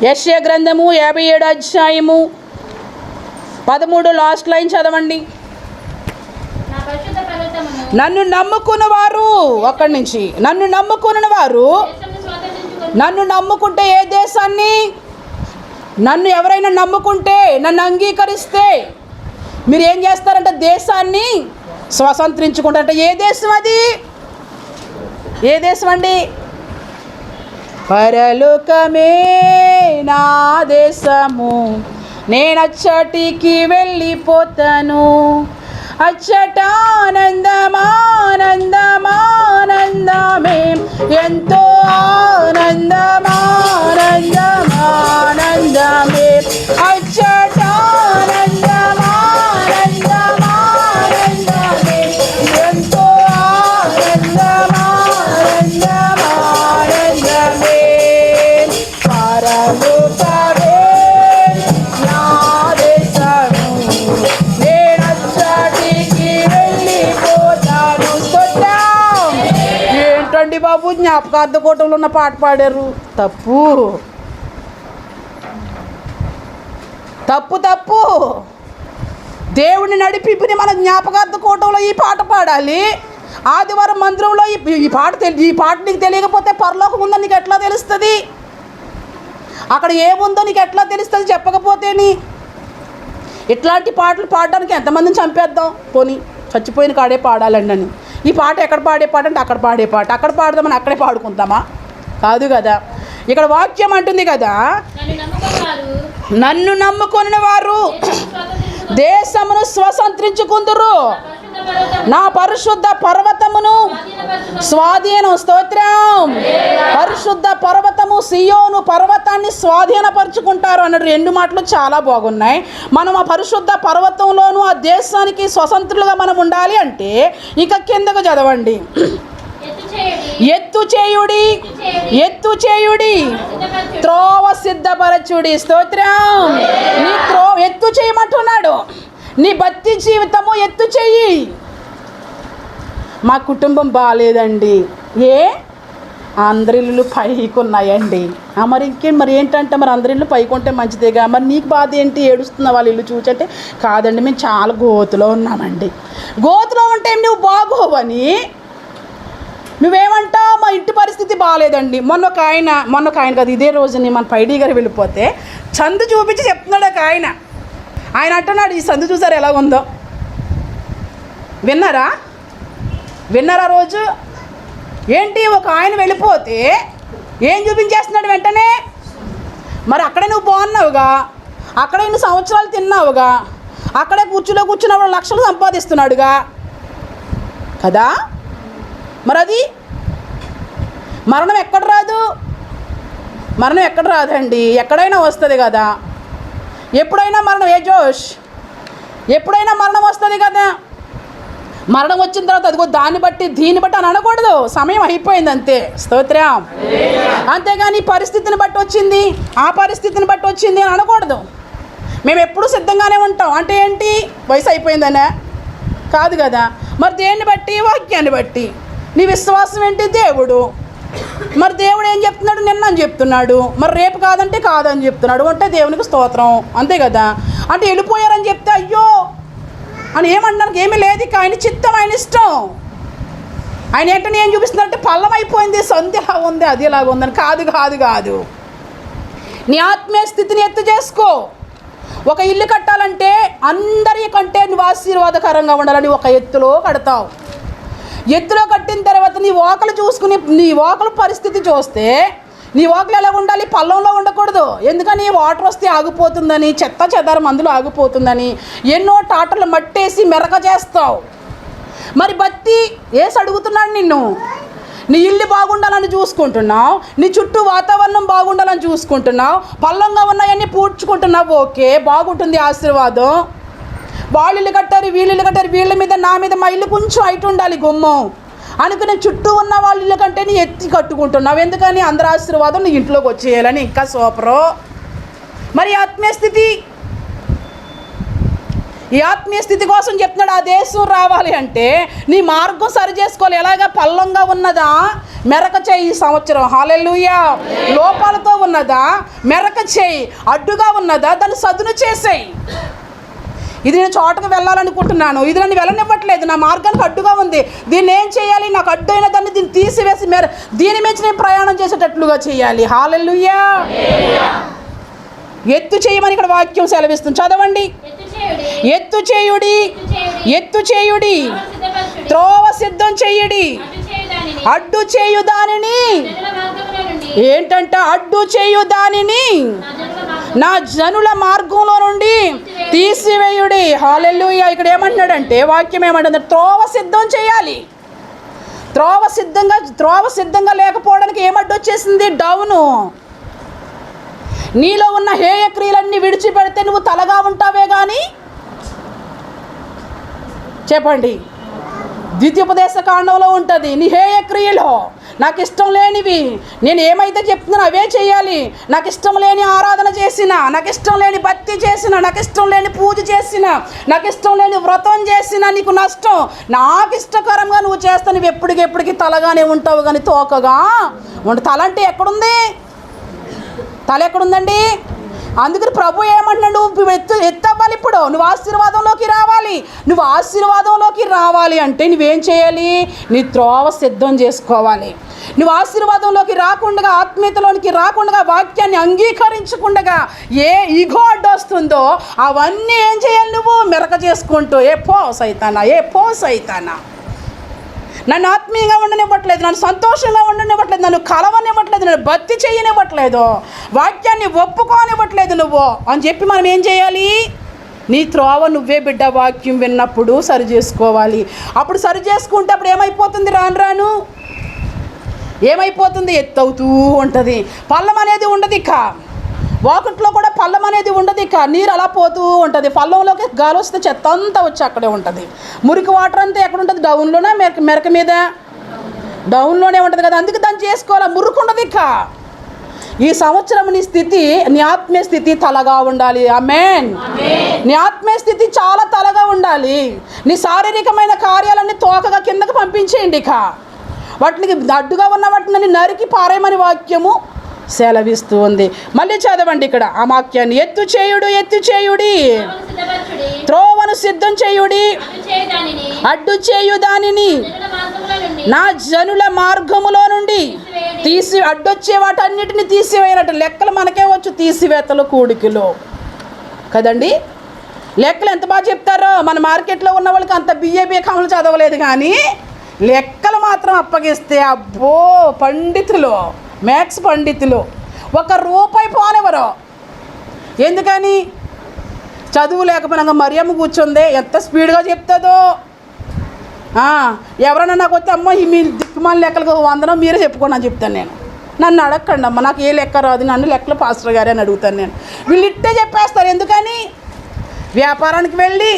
యెషయా గ్రంథము 57 అధ్యాయము 13 లాస్ట్ లైన్ చదవండి. నన్ను నమ్ముకున్న వారు, అక్కడి నుంచి నన్ను నమ్ముకున్న వారు, నన్ను నమ్ముకుంటే ఏ దేశాన్ని, నన్ను ఎవరైనా నమ్ముకుంటే, నన్ను అంగీకరిస్తే మీరు ఏం చేస్తారంటే దేశాన్ని స్వతంత్రించుకుంటారంటే. ఏ దేశం అది? ఏ దేశం అండి? పరలోకమే నా దేశము, నేనచ్చటికి వెళ్ళిపోతాను. అచ్చట ఆనందమానందమానందమే, ఎంతో ఆనందమానందమానందమే. అచ్చట ఆనందమానందమానందమే, ఎంతో ఆనందమానందమానందమే. పరలోకమే నా దేశము, నేనచ్చటికి వెళ్ళిపోతాను. ఏంటండి బాబు, జ్ఞాపకార్థ కూటంలో ఉన్న పాట పాడారు. తప్పు తప్పు తప్పు. దేవుని నడిపింపుని మన జ్ఞాపకార్థ కూటంలో ఈ పాట పాడాలి. ఆదివారం మందిరంలో ఈ పాట నీకు తెలియకపోతే పరలోకం ఉందని నీకు ఎట్లా తెలుస్తుంది? అక్కడ ఏముందో నీకు ఎట్లా తెలుస్తుంది చెప్పకపోతేని? ఇట్లాంటి పాటలు పాడడానికి ఎంతమందిని చంపేద్దాం, పోనీ చచ్చిపోయిన కాడే పాడాలండి అని. ఈ పాట ఎక్కడ పాడే పాట అంటే అక్కడ పాడే పాట. అక్కడ పాడదామని అక్కడే పాడుకుంటామా? కాదు కదా. ఇక్కడ వాక్యం అంటుంది కదా, నన్ను నమ్ముకొనిన వారు దేశమును స్వతంత్రించుకుందురు. నా పరిశుద్ధ పర్వతమును స్వాధీనం. స్తోత్రం. పరిశుద్ధ పర్వతము సియోను పర్వతాన్ని స్వాధీనపరుచుకుంటారు అన్నాడు. 2 మాటలు చాలా బాగున్నాయి. మనం ఆ పరిశుద్ధ పర్వతంలోను ఆ దేశానికి స్వతంత్రులుగా మనం ఉండాలి అంటే ఇక కిందకు చదవండి. ఎత్తు చేయుడి, ఎత్తు చేయుడి, త్రోవ సిద్ధపరచుడి. స్తోత్రం. నీ ఎత్తు చేయమంటున్నాడు. నీ భక్తి జీవితము ఎత్తు చెయ్యి. మా కుటుంబం బాగాలేదండి. అందరి ఇల్లు పైకి ఉన్నాయండి. మరి ఏంటంటే మరి అందరి ఇల్లు పైకి ఉంటే మంచిదేగా. మరి నీకు బాధ ఏంటి? ఏడుస్తున్న వాళ్ళ ఇల్లు చూచంటే కాదండి మేము చాలా గోతులో ఉన్నామండి. గోతులో ఉంటే నువ్వు బాగోవని నువ్వేమంటావు? మా ఇంటి పరిస్థితి బాగాలేదండి. మొన్న ఒక ఆయన కదా ఇదే రోజుని మన పైడి గారు వెళ్ళిపోతే చందు చూపించి చెప్తున్నాడు ఒక ఆయన అంటున్నాడు, ఈ సందు చూసారు ఎలా ఉందో. విన్నారా రోజు? ఏంటి ఒక ఆయన వెళ్ళిపోతే ఏం చూపించేస్తున్నాడు వెంటనే? మరి అక్కడే నువ్వు బాగున్నావుగా, అక్కడే ఇన్ని సంవత్సరాలు తిన్నావుగా, అక్కడే కూర్చున్నప్పుడు లక్షలు సంపాదిస్తున్నాడుగా కదా. మరి అది మరణం ఎక్కడ రాదండి. ఎక్కడైనా వస్తుంది కదా. ఎప్పుడైనా మరణం ఎప్పుడైనా మరణం వస్తుంది కదా. మరణం వచ్చిన తర్వాత అదిగో దీన్ని బట్టి అని అనకూడదు. సమయం అయిపోయింది అంతే. స్తోత్రం. అంతేగాని ఈ పరిస్థితిని బట్టి వచ్చింది, ఆ పరిస్థితిని బట్టి వచ్చింది అని అనకూడదు. మేము ఎప్పుడూ సిద్ధంగానే ఉంటాం. అంటే ఏంటి? వయసు అయిపోయిందనే కాదు కదా. మరి దేన్ని బట్టి? వాక్యాన్ని బట్టి. నీ విశ్వాసం ఏంటి? దేవుడు. మరి దేవుడు ఏం చెప్తున్నాడు? నిన్న అని చెప్తున్నాడు. మరి రేపు కాదంటే కాదని చెప్తున్నాడు. అంటే దేవునికి స్తోత్రం. అంతే కదా. అంటే వెళ్ళిపోయారని చెప్తే అయ్యో అని ఏమనడానికి ఏమీ లేదు. ఇక ఆయన చిత్తం, ఆయన ఇష్టం. ఆయన ఏంటని ఏం చూపిస్తున్నారంటే పల్లం అయిపోయింది, సంధ్యలా ఉంది, అది ఎలాగ ఉందని. కాదు. నీ ఆత్మీయ స్థితిని ఎత్తు చేసుకో. ఒక ఇల్లు కట్టాలంటే అందరికంటే నువ్వు ఆశీర్వాదకరంగా ఉండాలని ఒక ఎత్తులో కడతావు. ఎత్తులో కట్టిన తర్వాత నీ వాకలు చూసుకుని నీ వాకల పరిస్థితి చూస్తే నీ వాకలు ఎలా ఉండాలి? పల్లంలో ఉండకూడదు. ఎందుకని? వాటర్ వస్తే ఆగిపోతుందని, చెత్త చెదారం అందులో ఆగిపోతుందని ఎన్నో టాటర్లు మట్టేసి మెరక చేస్తావు. మరి భక్తి ఏసి అడుగుతున్నాడు నిన్ను. నీ ఇల్లు బాగుండాలని చూసుకుంటున్నావు, నీ చుట్టూ వాతావరణం బాగుండాలని చూసుకుంటున్నావు, పల్లంగా ఉన్నాయన్నీ పూడ్చుకుంటున్నావు. ఓకే, బాగుంటుంది ఆశీర్వాదం. వాళ్ళు ఇల్లు కట్టారు, వీళ్ళ మీద నా మీద మా ఇల్లు కొంచెం హైట్ ఉండాలి గుమ్మం అనుకునే చుట్టూ ఉన్న వాళ్ళ ఇల్లు కంటే నీ ఎత్తి కట్టుకుంటున్నావు. ఎందుకని? అందరి ఆశీర్వాదం నీ ఇంట్లోకి వచ్చేయాలని. ఇంకా సూపరు. మరి ఈ ఆత్మీయ స్థితి కోసం చెప్తున్నాడు. ఆ దేశం రావాలి అంటే నీ మార్గం సరి చేసుకోవాలి. ఎలాగా? పల్లంగా ఉన్నదా? మెరక చేయి ఈ సంవత్సరం. హల్లెలూయా. లోపాలతో ఉన్నదా? మెరక చేయి. అడ్డుగా ఉన్నదా? దాన్ని సదును చేసేయి. ఇది నేను చోటకు వెళ్ళాలనుకుంటున్నాను, ఇది నన్ను వెళ్ళనివ్వట్లేదు, నా మార్గానికి అడ్డుగా ఉంది, దీన్ని ఏం చేయాలి? నాకు అడ్డు అయిన దీన్ని తీసివేసి దీని మించి నేను ప్రయాణం చేసేటట్లుగా చేయాలి. హల్లెలూయా. ఎత్తు చేయమని ఇక్కడ వాక్యం సెలవిస్తుంది. చదవండి. ఎత్తు చేయుడి, త్రోవ సిద్ధం చేయుడి, అడ్డు చేయు దానిని. ఏంటంట? అడ్డు చేయు దానిని నా జనుల మార్గంలో నుండి తీసివేయుడి. హల్లెలూయా. ఇక్కడ ఏమంటున్నాడంటే వాక్యం ఏమంటుంది? త్రోవ సిద్ధం చేయాలి. త్రోవ సిద్ధంగా లేకపోవడానికి ఏమడ్డు వచ్చేసింది? డౌను. నీలో ఉన్న హేయ క్రియలన్నీ విడిచిపెడితే నువ్వు తలగా ఉంటావే కానీ. చెప్పండి. ద్వితీయోపదేశ కాండంలో ఉంటుంది. నీ హేయ క్రియలో నాకు ఇష్టం లేనివి, నేను ఏమైతే చెప్తున్నానో అవే చేయాలి. నాకు ఇష్టం లేని ఆరాధన చేసిన, నాకు ఇష్టం లేని భక్తి చేసిన, నాకు ఇష్టం లేని పూజ చేసిన, నాకు ఇష్టం లేని వ్రతం చేసిన నీకు నష్టం. నాకు ఇష్టకరంగా నువ్వు చేస్తే నువ్వు ఎప్పటికెప్పటికి తలగానే ఉంటావు కానీ తోకగా ఉండు. తల అంటే ఎక్కడుంది? తల ఎక్కడుందండి? అందుకని ప్రభు ఏమంటున్నాడు? నువ్వు ఎత్తవ్వాలి. ఇప్పుడు నువ్వు ఆశీర్వాదంలోకి రావాలి అంటే నువ్వేం చేయాలి? నీ త్రోవ సిద్ధం చేసుకోవాలి. నువ్వు ఆశీర్వాదంలోకి రాకుండా, ఆత్మీయతలోనికి రాకుండా, వాక్యాన్ని అంగీకరించకుండా ఏ ఈగో అడ్డు వస్తుందో అవన్నీ ఏం చేయాలి? నువ్వు మెరక చేసుకుంటూ ఏ పో సైతానా నన్ను ఆత్మీయంగా ఉండనివ్వట్లేదు, నన్ను సంతోషంగా ఉండనివ్వట్లేదు, నన్ను కలవనివ్వట్లేదు, నన్ను భక్తి చేయనివ్వట్లేదు, వాక్యాన్ని ఒప్పుకోనివ్వట్లేదు నువ్వు అని చెప్పి మనం ఏం చేయాలి? నీ త్రోవ నువ్వే బిడ్డ వాక్యం విన్నప్పుడు సరి చేసుకోవాలి. అప్పుడు సరి చేసుకుంటే అప్పుడు ఏమైపోతుంది? రాను రాను ఏమైపోతుంది? ఎత్తవుతూ ఉంటుంది. పల్లం అనేది ఉండదు. ఇక వాకిట్లో కూడా పల్లం అనేది ఉండదు. ఇక నీరు అలా పోతూ ఉంటుంది. పల్లంలోకి గాలి వస్తే చెత్త అంతా వచ్చి అక్కడే ఉంటుంది. మురికి వాటర్ అంతా ఎక్కడ ఉంటుంది? డౌన్లోనే, మెరక మీద డౌన్లోనే ఉంటుంది కదా. అందుకే దాన్ని చేసుకోవాలి. మురికి ఉండదు. ఇక ఈ సంవత్సరం నీ స్థితి, నీ ఆత్మీయ స్థితి తలగా ఉండాలి. ఆమేన్. నీ ఆత్మీయ స్థితి చాలా తలగా ఉండాలి. నీ శారీరకమైన కార్యాలన్నీ తోకగా కిందకి పంపించేయండి. ఇక వాటికి అడ్డుగా ఉన్న వాటిని నరికి పారేయమని వాక్యము సెలవిస్తూ ఉంది. మళ్ళీ చదవండి ఇక్కడ ఆ వాక్యాన్ని. ఎత్తు చేయుడి, త్రోవను సిద్ధం చేయుడి, అడ్డు చేయు దానిని నా జనుల మార్గములో నుండి అడ్డొచ్చే వాటన్నిటిని తీసివేయనట్టు. లెక్కలు మనకే వచ్చు, తీసివేతలు కూడికలు కదండి. లెక్కలు ఎంత బాగా చెప్తారో. మన మార్కెట్లో ఉన్న వాళ్ళకి అంత బిఏబిఏకాములు చదవలేదు, కానీ లెక్కలు మాత్రం అప్పగిస్తే అబ్బో పండితులు, మ్యాథ్స్ పండితులు ₹1 పోనివ్వరు. ఎందుకని? చదువు లేకపోయినా మరియమ్మ కూర్చుందే ఎంత స్పీడ్గా చెప్తుందో. ఎవరైనా నాకు వస్తే అమ్మ మీ దిక్కుమాల లెక్కలకు 100 మీరే చెప్పుకోండి అని చెప్తాను నేను. నన్ను అడగండి అమ్మ, నాకు ఏ లెక్క రాదు, నన్ను లెక్కలు పాస్టర్ గారే అని అడుగుతాను నేను. వీళ్ళు ఇట్టే చెప్పేస్తారు. ఎందుకని? వ్యాపారానికి వెళ్ళి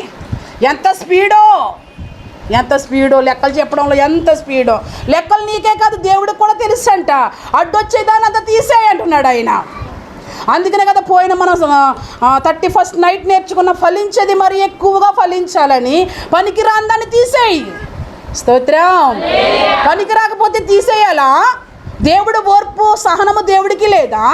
ఎంత స్పీడో లెక్కలు చెప్పడంలో, ఎంత స్పీడో. లెక్కలు నీకే కాదు దేవుడికి కూడా తెలుసు అంట. అడ్డొచ్చేదాన్ని అంతా తీసేయి అంటున్నాడు ఆయన. అందుకనే కదా పోయిన మనం 31st నైట్ నేర్చుకున్న ఫలించేది మరి ఎక్కువగా ఫలించాలని పనికిరాందాన్ని తీసేయి. స్తోత్రం. పనికి రాకపోతే తీసేయాలా? దేవుడు ఓర్పు సహనము దేవుడికి లేదా?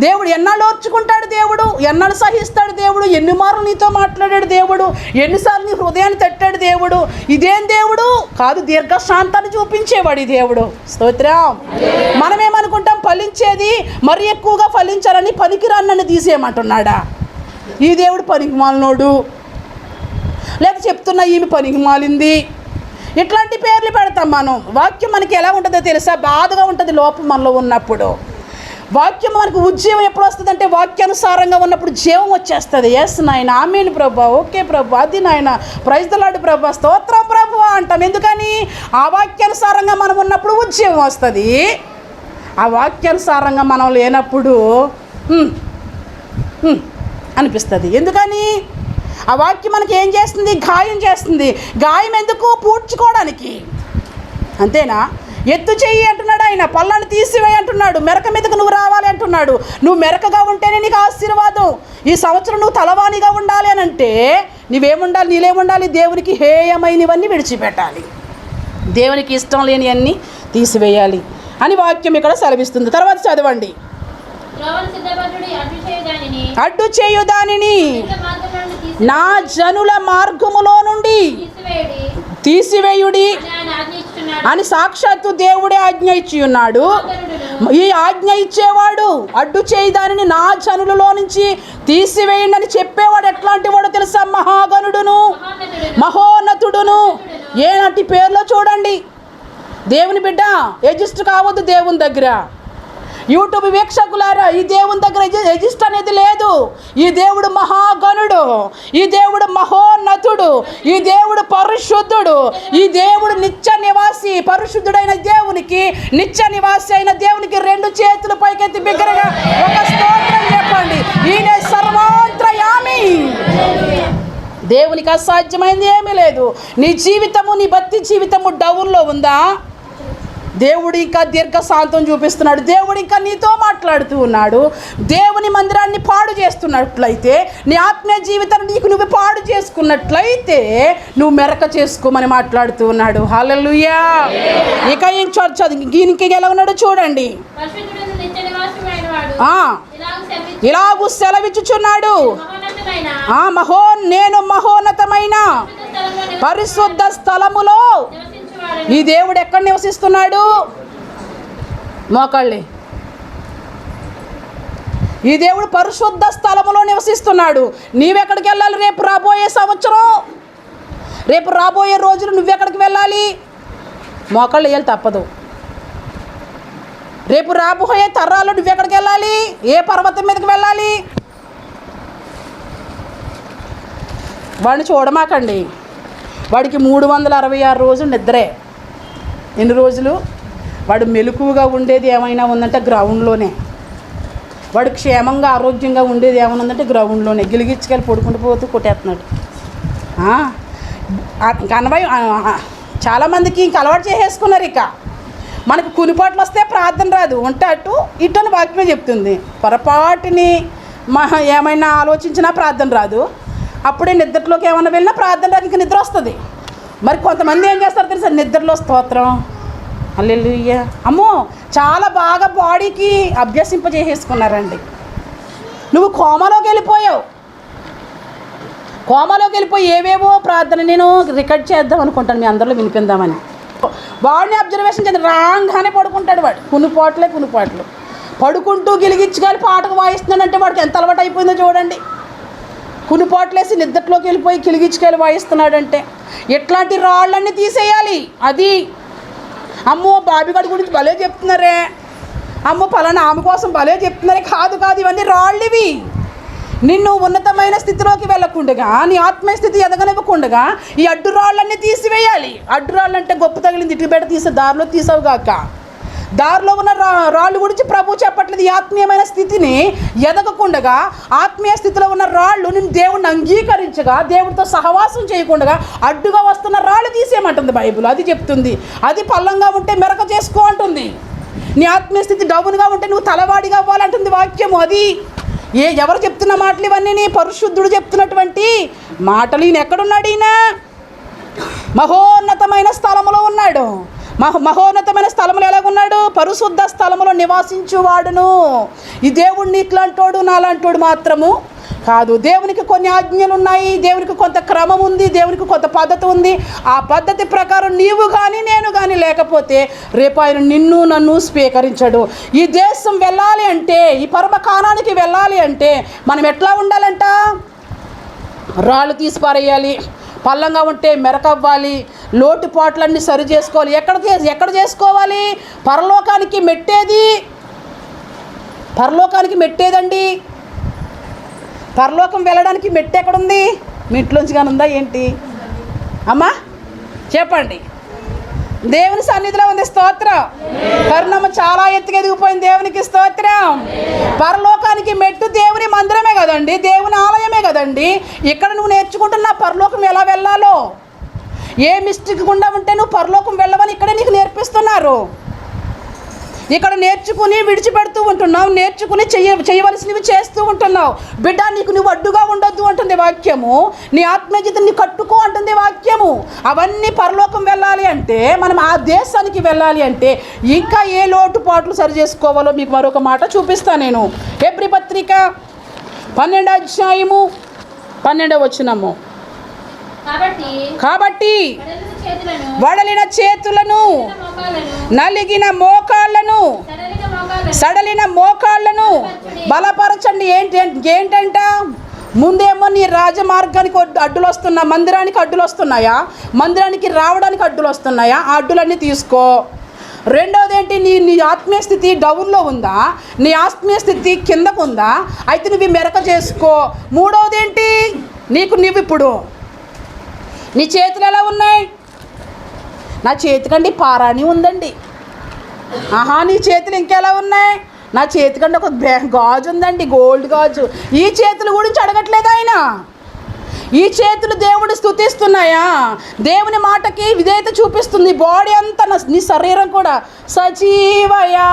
దేవుడు ఎన్నాళ్ళు ఓర్చుకుంటాడు? దేవుడు ఎన్నాళ్ళు సహిస్తాడు? దేవుడు ఎన్ని మార్లు నీతో మాట్లాడాడు? దేవుడు ఎన్నిసార్లు నీ హృదయాన్ని తట్టాడు? దేవుడు ఇదేం దేవుడు కాదు, దీర్ఘశాంతాన్ని చూపించేవాడు ఈ దేవుడు. స్తోత్రం. మనమేమనుకుంటాం? ఫలించేది మరి ఎక్కువగా ఫలించాలని పనికిరాని నన్ను తీసేయమంటున్నాడా? ఈ దేవుడు పనికి మాలినోడు, లేక చెప్తున్నా ఈమె పనికి మాలింది, ఇట్లాంటి పేర్లు పెడతాం మనం. వాక్యం మనకి ఎలా ఉంటుందో తెలుసా? బాధగా ఉంటుంది లోపం మనలో ఉన్నప్పుడు. వాక్యం మనకు ఉజ్జీవం ఎప్పుడు వస్తుంది అంటే వాక్యానుసారంగా ఉన్నప్పుడు జీవం వచ్చేస్తుంది. ఎస్ నాయన, ఆమేన్ ప్రభా, ఓకే ప్రభా, అది నాయన, ప్రైజ్ ది లార్డ్ ప్రభా, స్తోత్రం ప్రభు అంటాం. ఎందుకని? ఆ వాక్యానుసారంగా మనం ఉన్నప్పుడు ఉజ్జీవం వస్తుంది. ఆ వాక్యానుసారంగా మనం లేనప్పుడు అనిపిస్తుంది. ఎందుకని? ఆ వాక్యం మనకి ఏం చేస్తుంది? గాయం చేస్తుంది. గాయం ఎందుకు? పూడ్చుకోవడానికి. అంతేనా? ఎత్తు చెయ్యి అంటున్నాడు ఆయన, పళ్ళను తీసివేయి అంటున్నాడు, మెరక మీదకు నువ్వు రావాలి అంటున్నాడు. నువ్వు మెరకగా ఉంటేనే నీకు ఆశీర్వాదం. ఈ సంవత్సరం నువ్వు తలవానిగా ఉండాలి అని అంటే నీవేముండాలి? నీలేముండాలి? దేవునికి హేయమైనవన్నీ విడిచిపెట్టాలి, దేవునికి ఇష్టం లేని అన్నీ తీసివేయాలి అని వాక్యం ఇక్కడ సెలవిస్తుంది. తర్వాత చదవండి. అడ్డు చేయు దానిని నా జనుల మార్గములో నుండి తీసివేయుడి అని సాక్షాత్తు దేవుడే ఆజ్ఞ ఇచ్చి ఉన్నాడు. ఈ ఆజ్ఞ ఇచ్చేవాడు అడ్డు చేయి దానిని నా జనులలో నుంచి తీసివేయండి అని చెప్పేవాడు ఎట్లాంటి వాడు తెలుసా? మహాగణుడును, మహోన్నతుడును. ఏనాటి పేర్లో చూడండి. దేవుని బిడ్డ ఎజిస్ట్ కావద్దు దేవుని దగ్గర. యూట్యూబ్ వీక్షకులారా, ఈ దేవుని దగ్గర ఎజిస్ట్ అనేది లేదు. ఈ దేవుడు మహాగణుడు, ఈ దేవుడు మహోన్నతుడు, ఈ దేవుడు పరిశుద్ధుడు, ఈ దేవుడు నిత్య నివాసి. పరిశుద్ధుడైన దేవునికి, నిత్య నివాసి అయిన దేవునికి 2 చేతులు పైకెత్తి బిగ్గరగా ఒక స్తోత్రం చెప్పండి. ఈయన సర్వాంతర్యామి. దేవునికి అసాధ్యమైంది ఏమీ లేదు. నీ జీవితము, నీ భక్తి జీవితము డౌన్లో ఉందా? దేవుడు ఇంకా దీర్ఘశాంతం చూపిస్తున్నాడు. దేవుడు ఇంకా నీతో మాట్లాడుతూ ఉన్నాడు. దేవుని మందిరాన్ని పాడు చేస్తున్నట్లయితే, నీ ఆత్మీయ జీవితాన్ని నీకు నువ్వు పాడు చేసుకున్నట్లయితే నువ్వు మెరక చేసుకోమని మాట్లాడుతూ ఉన్నాడు. హల్లెలూయా. ఇక ఏం దీనికి ఎలా ఉన్నాడో చూడండి. ఇలాగూ సెలవిచ్చుచున్నాడు, నేను మహోన్నతమైన పరిశుద్ధ స్థలములో. ఈ దేవుడు ఎక్కడ నివసిస్తున్నాడు? మోకాళ్ళే. ఈ దేవుడు పరిశుద్ధ స్థలములో నివసిస్తున్నాడు. నీవెక్కడికి వెళ్ళాలి? రేపు రాబోయే సంవత్సరం, రేపు రాబోయే రోజులు నువ్వెక్కడికి వెళ్ళాలి? మోకాళ్ళు వేయాలి తప్పదు. రేపు రాబోయే తరాలు నువ్వు ఎక్కడికి వెళ్ళాలి? ఏ పర్వతం మీదకి వెళ్ళాలి? వాడిని చూడమాకండి. వాడికి 366 రోజులు నిద్రే. ఎన్ని రోజులు? వాడు మెలకువగా ఉండేది ఏమైనా ఉందంటే గ్రౌండ్లోనే. వాడు క్షేమంగా ఆరోగ్యంగా ఉండేది ఏమైనా ఉందంటే గ్రౌండ్లోనే. గిలిగిచ్చుకెళ్ళి పడుకుంటూ పోతూ కొట్టేస్తున్నాడు. కనవై చాలామందికి ఇంక అలవాటు చేసేసుకున్నారు. ఇక మనకు కునిపాట్లు వస్తే ప్రార్థన రాదు, ఉంటే అటు ఇటు అని వాక్యమే చెప్తుంది. పొరపాటుని ఏమైనా ఆలోచించినా ప్రార్థన రాదు. అప్పుడే నిద్రలోకి ఏమైనా వెళ్ళినా ప్రార్థన రాదు, ఇంక నిద్ర వస్తుంది. మరి కొంతమంది ఏం చేస్తారు తెలుసా? నిద్రలో స్తోత్రం, హల్లెలూయా, అమ్మో చాలా బాగా బాడీకి అభ్యసింపజేసేసుకున్నారండి. నువ్వు కోమలోకి వెళ్ళిపోయావు. కోమలోకి వెళ్ళిపోయి ఏవేవో ప్రార్థన నేను రికార్డ్ చేద్దాం అనుకుంటాను, మీ అందరిలో వినిపిందామని. వాడిని అబ్జర్వేషన్ చేద్దాం. రాగానే పడుకుంటాడు వాడు. కునిపాట్లు పడుకుంటూ గిలిగిచ్చుకొని పాటకు వాయిస్తున్నాడంటే వాడికి ఎంత అలవాటు అయిపోయిందో చూడండి. కునిపాట్లేసి నిద్రలోకి వెళ్ళిపోయి కిలిగిచ్చుకెళ్ళి వాయిస్తున్నాడంటే ఎట్లాంటి రాళ్ళన్నీ తీసేయాలి. అది అమ్మో బాబిగాడి గురించి భలే చెప్తున్నారే, అమ్మో పలానా ఆమె కోసం భలే చెప్తున్నారే. కాదు, ఇవన్నీ రాళ్ళు. ఇవి నిన్ను ఉన్నతమైన స్థితిలోకి వెళ్ళకుండగా, నీ ఆత్మీయ స్థితి ఎదగనివ్వకుండగా ఈ అడ్డురాళ్ళన్నీ తీసివేయాలి. అడ్డురాళ్ళు అంటే గొప్ప తగిలింది ఇటు బయట తీసే దారిలో తీసావుగాక. దారిలో ఉన్న రాళ్ళు గురించి ప్రభు చెప్పట్లేదు. ఈ ఆత్మీయమైన స్థితిని ఎదగకుండగా, ఆత్మీయ స్థితిలో ఉన్న రాళ్ళు నిన్ను దేవుడిని అంగీకరించగా, దేవుడితో సహవాసం చేయకుండా అడ్డుగా వస్తున్న రాళ్ళు తీసేయమంటుంది బైబిల్. అది చెప్తుంది. అది పల్లంగా ఉంటే మెరక చేసుకో అంటుంది. నీ ఆత్మీయ స్థితి డౌన్గా ఉంటే నువ్వు తలవాడిగా అవ్వాలంటుంది వాక్యము. అది ఎవరు చెప్తున్న మాటలు ఇవన్నీ? పరిశుద్ధుడు చెప్తున్నటువంటి మాటలు. ఈయన ఎక్కడున్నాడు? ఈయన మహోన్నతమైన స్థలములో ఉన్నాడు. మహోన్నతమైన స్థలములు ఎలాగున్నాడు? పరిశుద్ధ స్థలములో నివాసించువాడును. ఈ దేవుడిని ఇట్లాంటోడు నాలాంటోడు మాత్రము కాదు. దేవునికి కొన్ని ఆజ్ఞలు ఉన్నాయి, దేవునికి కొంత క్రమం ఉంది, దేవునికి కొంత పద్ధతి ఉంది. ఆ పద్ధతి ప్రకారం నీవు కానీ నేను కానీ లేకపోతే రేపు ఆయన నిన్ను నన్ను స్వీకరించడు. ఈ దేశం వెళ్ళాలి అంటే, ఈ పరమకాణానికి వెళ్ళాలి అంటే మనం ఎట్లా ఉండాలంట? రాళ్ళు తీసి పారేయాలి, పల్లంగా ఉంటే మెరకవ్వాలి, లోటుపాట్లన్నీ సరి చేసుకోవాలి. ఎక్కడ చేసుకోవాలి? పరలోకానికి మెట్టేదండి. పరలోకం వెళ్ళడానికి మెట్టు ఎక్కడుంది? మీ ఇంట్లోంచి కానీ ఉందా ఏంటి అమ్మా? చెప్పండి. దేవుని సన్నిధిలో ఉంది. స్తోత్రం. కరుణమ్మ చాలా ఎత్తుగా ఎదిగిపోయింది. దేవునికి స్తోత్రం. పరలోకానికి మెట్టు దేవుని మందిరమే కదండి, దేవుని ఆలయమే కదండి. ఇక్కడ నువ్వు నేర్చుకుంటున్న పరలోకం ఎలా వెళ్ళాలో, ఏ మిస్టేక్ గుండా ఉంటే నువ్వు పరలోకం వెళ్ళవని ఇక్కడే నీకు నేర్పిస్తున్నారు. ఇక్కడ నేర్చుకుని విడిచిపెడుతూ ఉంటున్నావు, నేర్చుకుని చేయవలసినవి చేస్తూ ఉంటున్నావు. బిడ్డ, నీకు నువ్వు అడ్డుగా ఉండొద్దు అంటుంది వాక్యము. నీ ఆత్మజీవితాన్ని కట్టుకో అంటుంది వాక్యము. అవన్నీ పరలోకం వెళ్ళాలి అంటే, మనం ఆ దేశానికి వెళ్ళాలి అంటే ఇంకా ఏ లోటుపాట్లు సరి చేసుకోవాలో మీకు మరొక మాట చూపిస్తాను నేను. హెబ్రీ పత్రిక 12వ అధ్యాయము 12వ వచనము. కాబట్టి వడలిన చేతులను, నలిగిన మోకాళ్ళను, సడలిన మోకాళ్ళను బలపరచండి. ఏంటంట? ముందేమో నీ రాజమార్గానికి అడ్డులు వస్తున్నాయి, మందిరానికి అడ్డులు వస్తున్నాయా? మందిరానికి రావడానికి అడ్డులు వస్తున్నాయా? ఆ అడ్డులన్నీ తీసుకో. రెండోది ఏంటి? నీ ఆత్మీయ స్థితి డౌన్లో ఉందా? నీ ఆత్మీయ స్థితి కిందకు ఉందా? అయితే నువ్వు మెరక చేసుకో. మూడవది ఏంటి? నువ్వు ఇప్పుడు నీ చేతులు ఎలా ఉన్నాయి? నా చేతికండి పారాణి ఉందండి. నీ చేతులు ఇంకెలా ఉన్నాయి? నా చేతికండి ఒక గాజు ఉందండి, గోల్డ్ గాజు. ఈ చేతుల గురించి అడగట్లేదు ఆయన. ఈ చేతులు దేవుడు స్తుతిస్తున్నాయా? దేవుని మాటకి విధేయత చూపిస్తుంది. బాడీ అంతా, నీ శరీరం కూడా సజీవయాగముగా.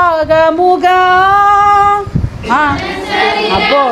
అబ్బో,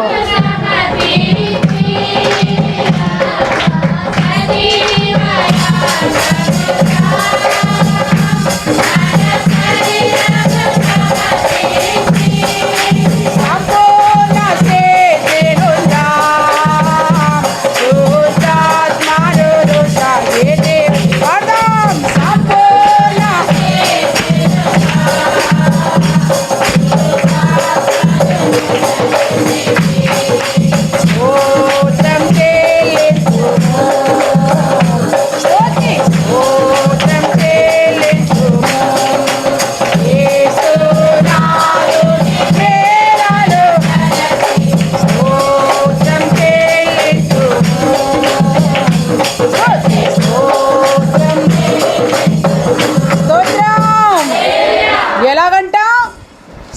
ఎలాగంట?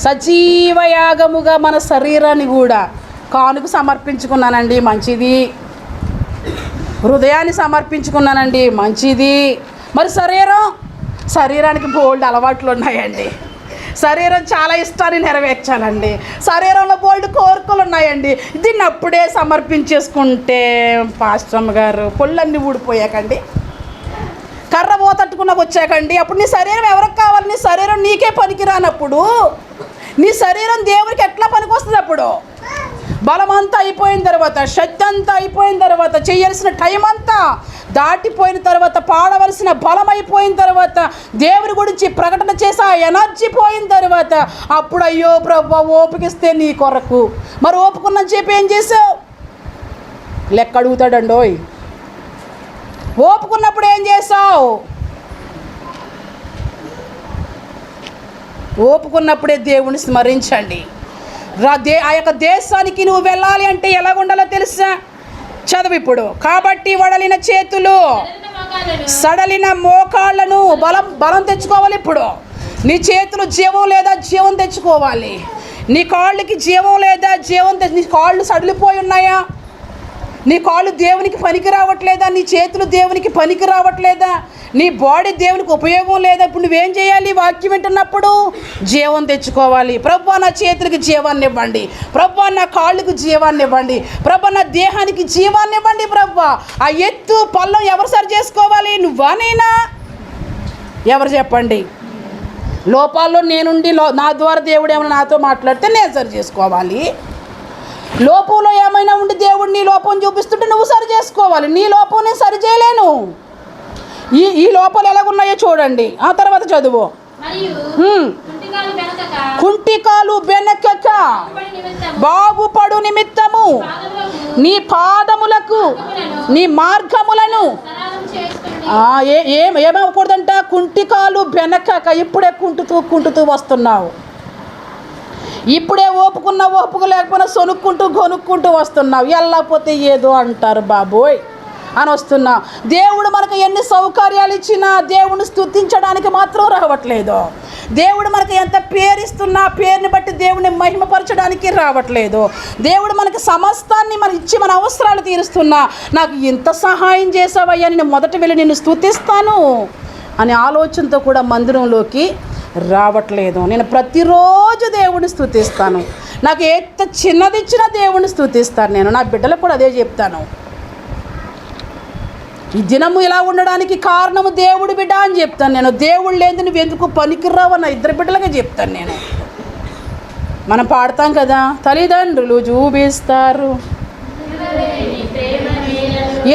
సజీవ యాగముగా మన శరీరాన్ని కూడా కానుక సమర్పించుకున్నానండి, మంచిది. హృదయాన్ని సమర్పించుకున్నానండి, మంచిది. మరి శరీరానికి బోల్డ్ అలవాట్లు ఉన్నాయండి. శరీరం చాలా ఇష్టాన్ని నెరవేర్చాలండి. శరీరంలో బోల్డ్ కోరికలు ఉన్నాయండి. దీన్ని అప్పుడే సమర్పించేసుకుంటే పాస్టమ్మ గారు పొళ్ళన్నీ ఊడిపోయాకండి, కర్ర పోతట్టుకున్నాకు వచ్చాకండి. అప్పుడు నీ శరీరం ఎవరికి కావాలి? నీ శరీరం నీకే పనికిరానప్పుడు నీ శరీరం దేవునికి ఎట్లా పనికి వస్తుంది? అప్పుడు బలం అంతా అయిపోయిన తర్వాత, శక్తి అంతా అయిపోయిన తర్వాత, చేయాల్సిన టైం అంతా దాటిపోయిన తర్వాత, పాడవలసిన బలం అయిపోయిన తర్వాత, దేవుని గురించి ప్రకటన చేసే ఎనర్జీ పోయిన తర్వాత, అప్పుడు అయ్యో ప్రభు ఓపికిస్తే నీ కొరకు. మరి ఓపుకున్న చెప్పి ఏం చేసావు? లెక్క అడుగుతాడండోయ్. ఓపుకున్నప్పుడు ఏం చేసావు? ఓపుకున్నప్పుడే దేవుని స్మరించండి. ఆ యొక్క దేశానికి నువ్వు వెళ్ళాలి అంటే ఎలాగ ఉండాలో తెలుసా? చదువు ఇప్పుడు. కాబట్టి వడలిన చేతులు, సడలిన మోకాళ్ళను బలం తెచ్చుకోవాలి. ఇప్పుడు నీ చేతులు జీవం లేదా జీవం తెచ్చుకోవాలి. నీ కాళ్ళకి జీవం లేదా జీవం నీ కాళ్ళు సడిలిపోయి ఉన్నాయా? నీ కాళ్ళు దేవునికి పనికి రావట్లేదా? నీ చేతులు దేవునికి పనికి రావట్లేదా? నీ బాడీ దేవునికి ఉపయోగం లేదా? ఇప్పుడు నువ్వేం చేయాలి? వాక్యం వింటున్నప్పుడు జీవం తెచ్చుకోవాలి. ప్రభువా నా చేతులకి జీవాన్ని ఇవ్వండి, ప్రభువా నా కాళ్ళకి జీవాన్ని ఇవ్వండి, ప్రభువా నా దేహానికి జీవాన్ని ఇవ్వండి. ప్రభువా ఆ ఎత్తు పల్లం ఎవరు సరి చేసుకోవాలి? నువ్వా నేనా? ఎవరు చెప్పండి? లోపాల్లో నేనుండి నా ద్వారా దేవుడు ఏమైనా నాతో మాట్లాడితే నేను సరి చేసుకోవాలి. లోపంలో ఏమైనా ఉండి దేవుడు నీ లోపం చూపిస్తుంటే నువ్వు సరి చేసుకోవాలి. నీ లోపం నేను సరి చేయలేను. ఈ లోపాలు ఎలాగున్నాయో చూడండి. ఆ తర్వాత చదువు. కుంటికాలు బెనకక బాగుపడు నిమిత్తము నీ పాదములకు నీ మార్గములను ఏమవకూడదంట? కుంటికాలు బెనకక. ఇప్పుడే కుంటుతూ వస్తున్నావు. ఇప్పుడే ఓపుకు లేకపోయినా కొనుక్కుంటూ వస్తున్నావు. వెళ్ళకపోతే ఏదో అంటారు బాబోయ్ అని వస్తున్నావు. దేవుడు మనకు ఎన్ని సౌకర్యాలు ఇచ్చినా దేవుడిని స్తుతించడానికి మాత్రం రావట్లేదు. దేవుడు మనకు ఎంత పేరిస్తున్నా పేరుని బట్టి దేవుడిని మహిమపరచడానికి రావట్లేదు. దేవుడు మనకి సమస్తాన్ని ఇచ్చి మన అవసరాలు తీరుస్తున్నా, నాకు ఇంత సహాయం చేసావయ్యా, నేను మొదట వెళ్ళి నిన్ను స్తుతిస్తాను అనే ఆలోచనతో కూడా మందిరంలోకి రావట్లేదు. నేను ప్రతిరోజు దేవుడిని స్తుతిస్తాను. నాకు ఎంత చిన్నది ఇచ్చినా దేవుడిని స్తుతిస్తాను. నేను నా బిడ్డలకు కూడా అదే చెప్తాను. ఈ దినము ఇలా ఉండడానికి కారణము దేవుడు బిడ్డ అని చెప్తాను నేను. దేవుడు లేని నువ్వు ఎందుకు పనికిరావు నా ఇద్దరు బిడ్డలకే చెప్తాను నేను. మనం పాడతాం కదా, తల్లిదండ్రులు చూపిస్తారు,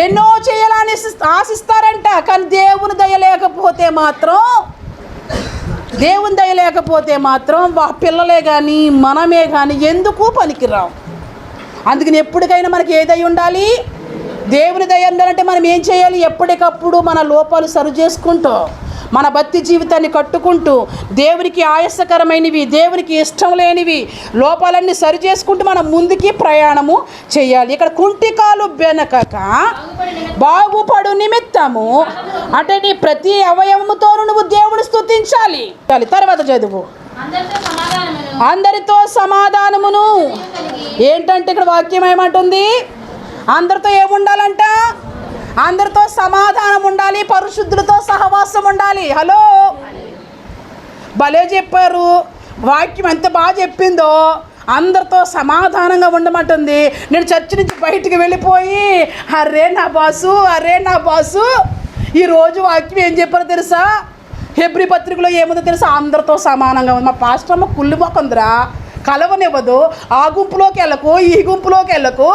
ఎన్నో చేయాలని ఆశిస్తారంట. కానీ దేవుని దయ లేకపోతే మాత్రం పిల్లలే కానీ మనమే కానీ ఎందుకు పనికిరావు. అందుకని ఎప్పటికైనా మనకి ఏదై ఉండాలి? దేవుని దయ ఉండాలంటే మనం ఏం చేయాలి? ఎప్పటికప్పుడు మన లోపాలు సరి చేసుకుంటూ, మన భక్తి జీవితాన్ని కట్టుకుంటూ, దేవునికి ఆయాసకరమైనవి, దేవునికి ఇష్టం లేనివి లోపాలన్నీ సరి చేసుకుంటూ మనం ముందుకి ప్రయాణము చేయాలి. ఇక్కడ కుంటికాలు బెనకక బాగుపడు నిమిత్తము అంటే నీ ప్రతి అవయవముతోనూ నువ్వు దేవుని స్తుతించాలి. తర్వాత చదువు. అందరితో సమాధానమును. ఏంటంటే ఇక్కడ వాక్యం ఏమంటుంది? అందరితో ఏముండాలంట? అందరితో సమాధానం ఉండాలి, పరిశుద్ధులతో సహవాసం ఉండాలి. హలో, భలే చెప్పారు. వాక్యం ఎంత బాగా చెప్పిందో. అందరితో సమాధానంగా ఉండమంటుంది. నేను చర్చి నుంచి బయటికి వెళ్ళిపోయి అరే నా బాసు ఈరోజు వాక్యం ఏం చెప్పారో తెలుసా? హెబ్రీ పత్రికలో ఏముందో తెలుసా? అందరితో సమానంగా ఉంది. మా పాస్టమ్మ కుళ్ళు మొక్కందిరా, కలవనివ్వదు. ఆ గుంపులోకి వెళ్ళకు, ఈ గుంపులోకి వెళ్ళకు,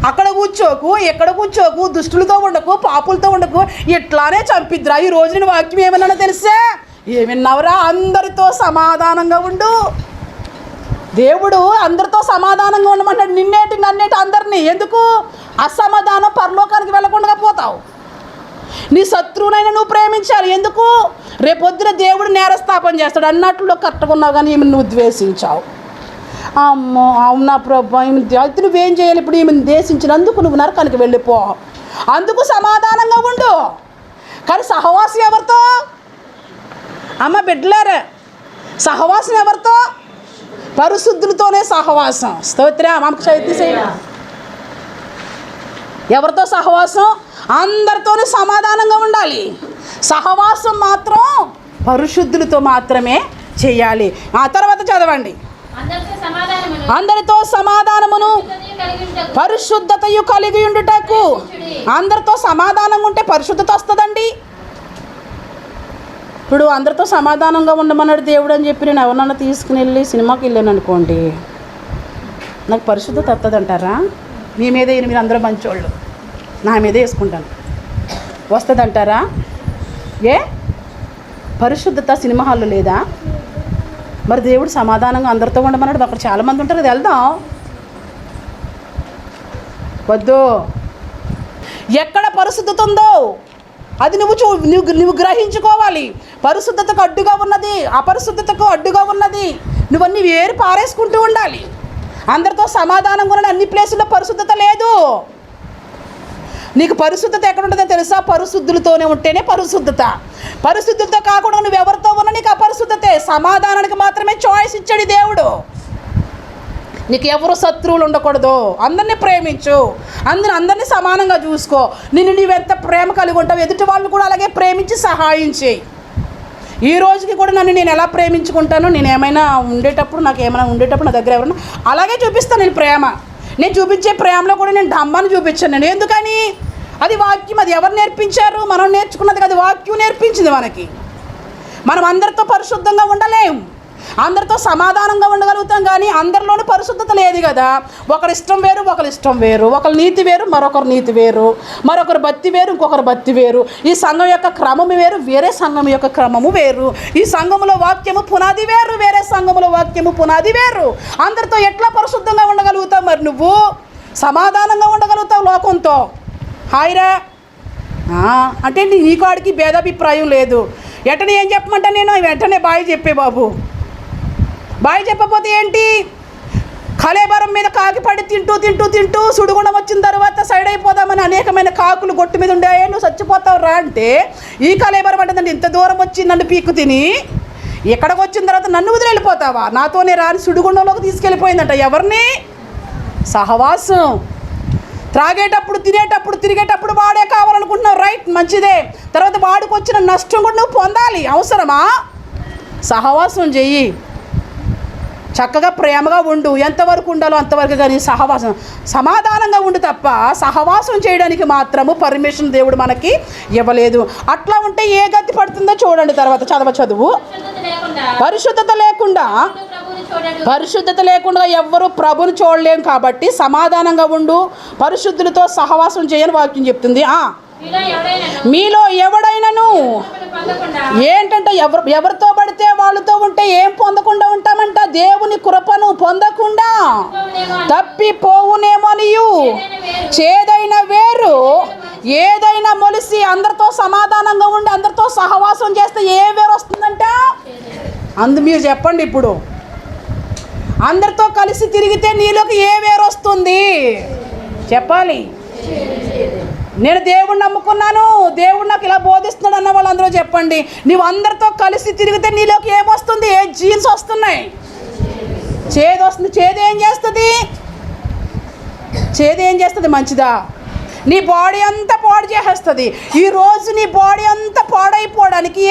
అక్కడ కూర్చోకు, ఎక్కడ కూర్చోకు, దుష్టులతో ఉండకు, పాపులతో ఉండకు, ఇట్లానే చంపిద్దిరా. ఈ రోజు నేను వాక్యం ఏమన్నా తెలుసా? ఏమన్నావురా? అందరితో సమాధానంగా ఉండు. దేవుడు అందరితో సమాధానంగా ఉండమంటాడు. నన్నేటి అందరినీ. ఎందుకు? అసమాధానం పరలోకానికి వెళ్ళకుండా పోతావు. నీ శత్రువునైనా నువ్వు ప్రేమించాలి. ఎందుకు? రేపొద్దున దేవుడు నేరస్థాపన చేస్తాడు. అన్నట్లు కరెక్ట్గా ఉన్నావు కానీ ఈమెను నువ్వు ద్వేషించావు. అమ్మో అవునా ప్రభా, అయితే నువ్వేం చేయాలి? ఇప్పుడు ఈమెను దేశించినందుకు నువ్వు నరకానికి వెళ్ళిపో. అందుకు సమాధానంగా ఉండు. కానీ సహవాసం ఎవరితో? అమ్మ బిడ్డలారా, సహవాసం ఎవరితో? పరిశుద్ధులతోనే సహవాసం. స్తోత్రం. ఎవరితో సహవాసం? అందరితోనే సమాధానంగా ఉండాలి. సహవాసం మాత్రం పరిశుద్ధులతో మాత్రమే చేయాలి. ఆ తర్వాత చదవండి. అందరితో సమాధానమును పరిశుద్ధతయు కలిగి ఉండుటకు. అందరితో సమాధానంగా ఉంటే పరిశుద్ధత వస్తుందండి. ఇప్పుడు అందరితో సమాధానంగా ఉండమన్నాడు దేవుడు అని చెప్పి నేను ఎవరన్నా తీసుకుని వెళ్ళి సినిమాకి వెళ్ళాను అనుకోండి, నాకు పరిశుద్ధత వస్తుందంటారా? మీ మీదే మీరు అందరూ మంచోళ్ళు, నా మీదే వేసుకుంటాను, వస్తుందంటారా? ఏ పరిశుద్ధత సినిమా హాల్లో లేదా? మరి దేవుడు సమాధానంగా అందరితో ఉండమన్నాడు. అక్కడ చాలామంది ఉంటారు, అది వెళ్దాం. వద్దు. ఎక్కడ పరిశుద్ధత ఉందో అది నువ్వు గ్రహించుకోవాలి. పరిశుద్ధతకు అడ్డుగా ఉన్నది, అపరిశుద్ధతకు అడ్డుగా ఉన్నది, నువ్వన్నీ వేరు పారేసుకుంటూ ఉండాలి. అందరితో సమాధానంగా ఉన్న అన్ని ప్లేసుల్లో పరిశుద్ధత లేదు. నీకు పరిశుద్ధత ఎక్కడ ఉంటుందో తెలుసా? పరిశుద్ధులతోనే ఉంటేనే పరిశుద్ధత. పరిశుద్ధులతో కాకుండా నువ్వు ఎవరితో ఉన్నా నీకు అపరిశుద్ధతే. సమాధానానికి మాత్రమే చాయిస్ ఇచ్చాడు దేవుడు. నీకు ఎవరు శత్రువులు ఉండకూడదు, అందరినీ ప్రేమించు, అందరినీ సమానంగా చూసుకో. నువ్వెంత ప్రేమ కలిగి ఉంటావు, ఎదుటి వాళ్ళు కూడా అలాగే ప్రేమించి సహాయం చేయి. ఈ రోజుకి కూడా నేను ఎలా ప్రేమించుకుంటానో, నేను ఏమైనా ఉండేటప్పుడు నా దగ్గర ఎవరైనా అలాగే చూపిస్తాను నేను ప్రేమ. నేను చూపించే ప్రేమలో కూడా నేను డంబాన్ని చూపించాను. నేను ఎందుకని? అది వాక్యం. అది ఎవరు నేర్పించారు? మనం నేర్చుకున్నది కదా, వాక్యం నేర్పించింది మనకి. మనం అందరితో పరిశుద్ధంగా ఉండలేం, అందరితో సమాధానంగా ఉండగలుగుతాం, కానీ అందరిలోనూ పరిశుద్ధత లేదు కదా. ఒకరి ఇష్టం వేరు, ఒకరి ఇష్టం వేరు, ఒకరి నీతి వేరు, మరొకరి నీతి వేరు, మరొకరు భక్తి వేరు, ఇంకొకరు భక్తి వేరు. ఈ సంఘం యొక్క క్రమము వేరు, వేరే సంఘం యొక్క క్రమము వేరు. ఈ సంఘములో వాక్యము పునాది వేరు, వేరే సంఘములో వాక్యము పునాది వేరు. అందరితో ఎట్లా పరిశుద్ధంగా ఉండగలుగుతావు? మరి నువ్వు సమాధానంగా ఉండగలుగుతావు లోకంతో? హాయిరా అంటే నీకు వాడికి భేదాభిప్రాయం లేదు. ఎటనే ఏం చెప్పమంటా నేను? వెంటనే బాయ్ చెప్పే బాబు. బాయ్ చెప్పకపోతే ఏంటి? కళేబరం మీద కాకి పడి తింటూ సుడిగుండం వచ్చిన తర్వాత సైడ్ అయిపోదామని అనేకమైన కాకులు గొట్టు మీద ఉండాయే, నువ్వు చచ్చిపోతావు రా అంటే, ఈ కళేబరం అంటే నన్ను ఇంత దూరం వచ్చి నన్ను పీక్కు తిని ఎక్కడికి వచ్చిన తర్వాత నన్ను వదిలి వెళ్ళిపోతావా? నాతోనే రాని సుడిగుండంలోకి తీసుకెళ్ళిపోయిందంట. ఎవరిని? సహవాసం. త్రాగేటప్పుడు, తిరిగేటప్పుడు వాడే కావాలనుకుంటున్నావు, రైట్, మంచిదే. తర్వాత వాడికి వచ్చిన నష్టం కూడా నువ్వు పొందాలి. అవసరమా? సహవాసం చెయ్యి, చక్కగా ప్రేమగా ఉండు, ఎంతవరకు ఉండాలో అంతవరకు. కానీ సహవాసం సమాధానంగా ఉండు తప్ప సహవాసం చేయడానికి మాత్రము పర్మిషన్ దేవుడు మనకి ఇవ్వలేదు. అట్లా ఉంటే ఏ గతి పడుతుందో చూడండి. తర్వాత చదువు. పరిశుద్ధత లేకుండా ఎవ్వరూ ప్రభుని చూడలేం. కాబట్టి సమాధానంగా ఉండు, పరిశుద్ధులతో సహవాసం చేయని వాక్యం చెప్తుంది. మీలో ఎవడైనాను ఏంటంటే ఎవరితో పడితే వాళ్ళతో ఉంటే ఏం పొందకుండా ఉంటామంట? దేవుని కృపను పొందకుండా తప్పిపోవునేమనియు. చేదైన వేరు ఏదైనా మొలిసి అందరితో సమాధానంగా ఉండి అందరితో సహవాసం చేస్తే ఏ వేరు వస్తుందంట? మీరు చెప్పండి. ఇప్పుడు అందరితో కలిసి తిరిగితే నీలోకి ఏ వేరు వస్తుంది? చెప్పాలి. నేను దేవుణ్ణి నమ్ముకున్నాను, దేవుడు నాకు ఇలా బోధిస్తున్నాడు అన్న వాళ్ళందరూ చెప్పండి. నువ్వు అందరితో కలిసి తిరిగితే నీలోకి ఏమొస్తుంది? ఏ జీన్స్ వస్తున్నాయి? చేదు వస్తుంది. చేదు ఏం చేస్తుంది? మంచిదా? నీ బాడీ అంతా పాడు చేసేస్తుంది. ఈరోజు నీ బాడీ అంతా పాడైపోవడానికి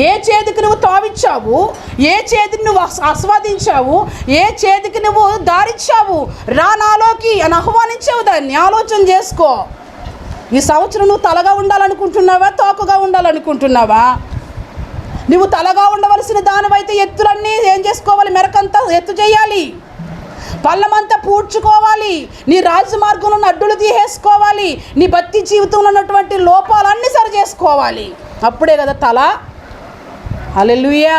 ఏ చేతికి నువ్వు తావిచ్చావు, ఏ చేతికి నువ్వు ఆస్వాదించావు, ఏ చేతికి నువ్వు దారిచ్చావు, రా నాలోకి అని ఆహ్వానించావు. దాన్ని ఆలోచన చేసుకో. ఈ సంవత్సరం నువ్వు తలగా ఉండాలనుకుంటున్నావా, తోకగా ఉండాలనుకుంటున్నావా? నువ్వు తలగా ఉండవలసిన దానివైతే ఎత్తులన్నీ ఏం చేసుకోవాలి? మెరకంతా ఎత్తు చేయాలి, పళ్ళమంతా పూడ్చుకోవాలి, నీ రాజమార్గంలో అడ్డులు తీసేసుకోవాలి, నీ భక్తి జీవితంలో ఉన్నటువంటి లోపాలన్నీ సరి చేసుకోవాలి. అప్పుడే కదా తల. హల్లెలూయా.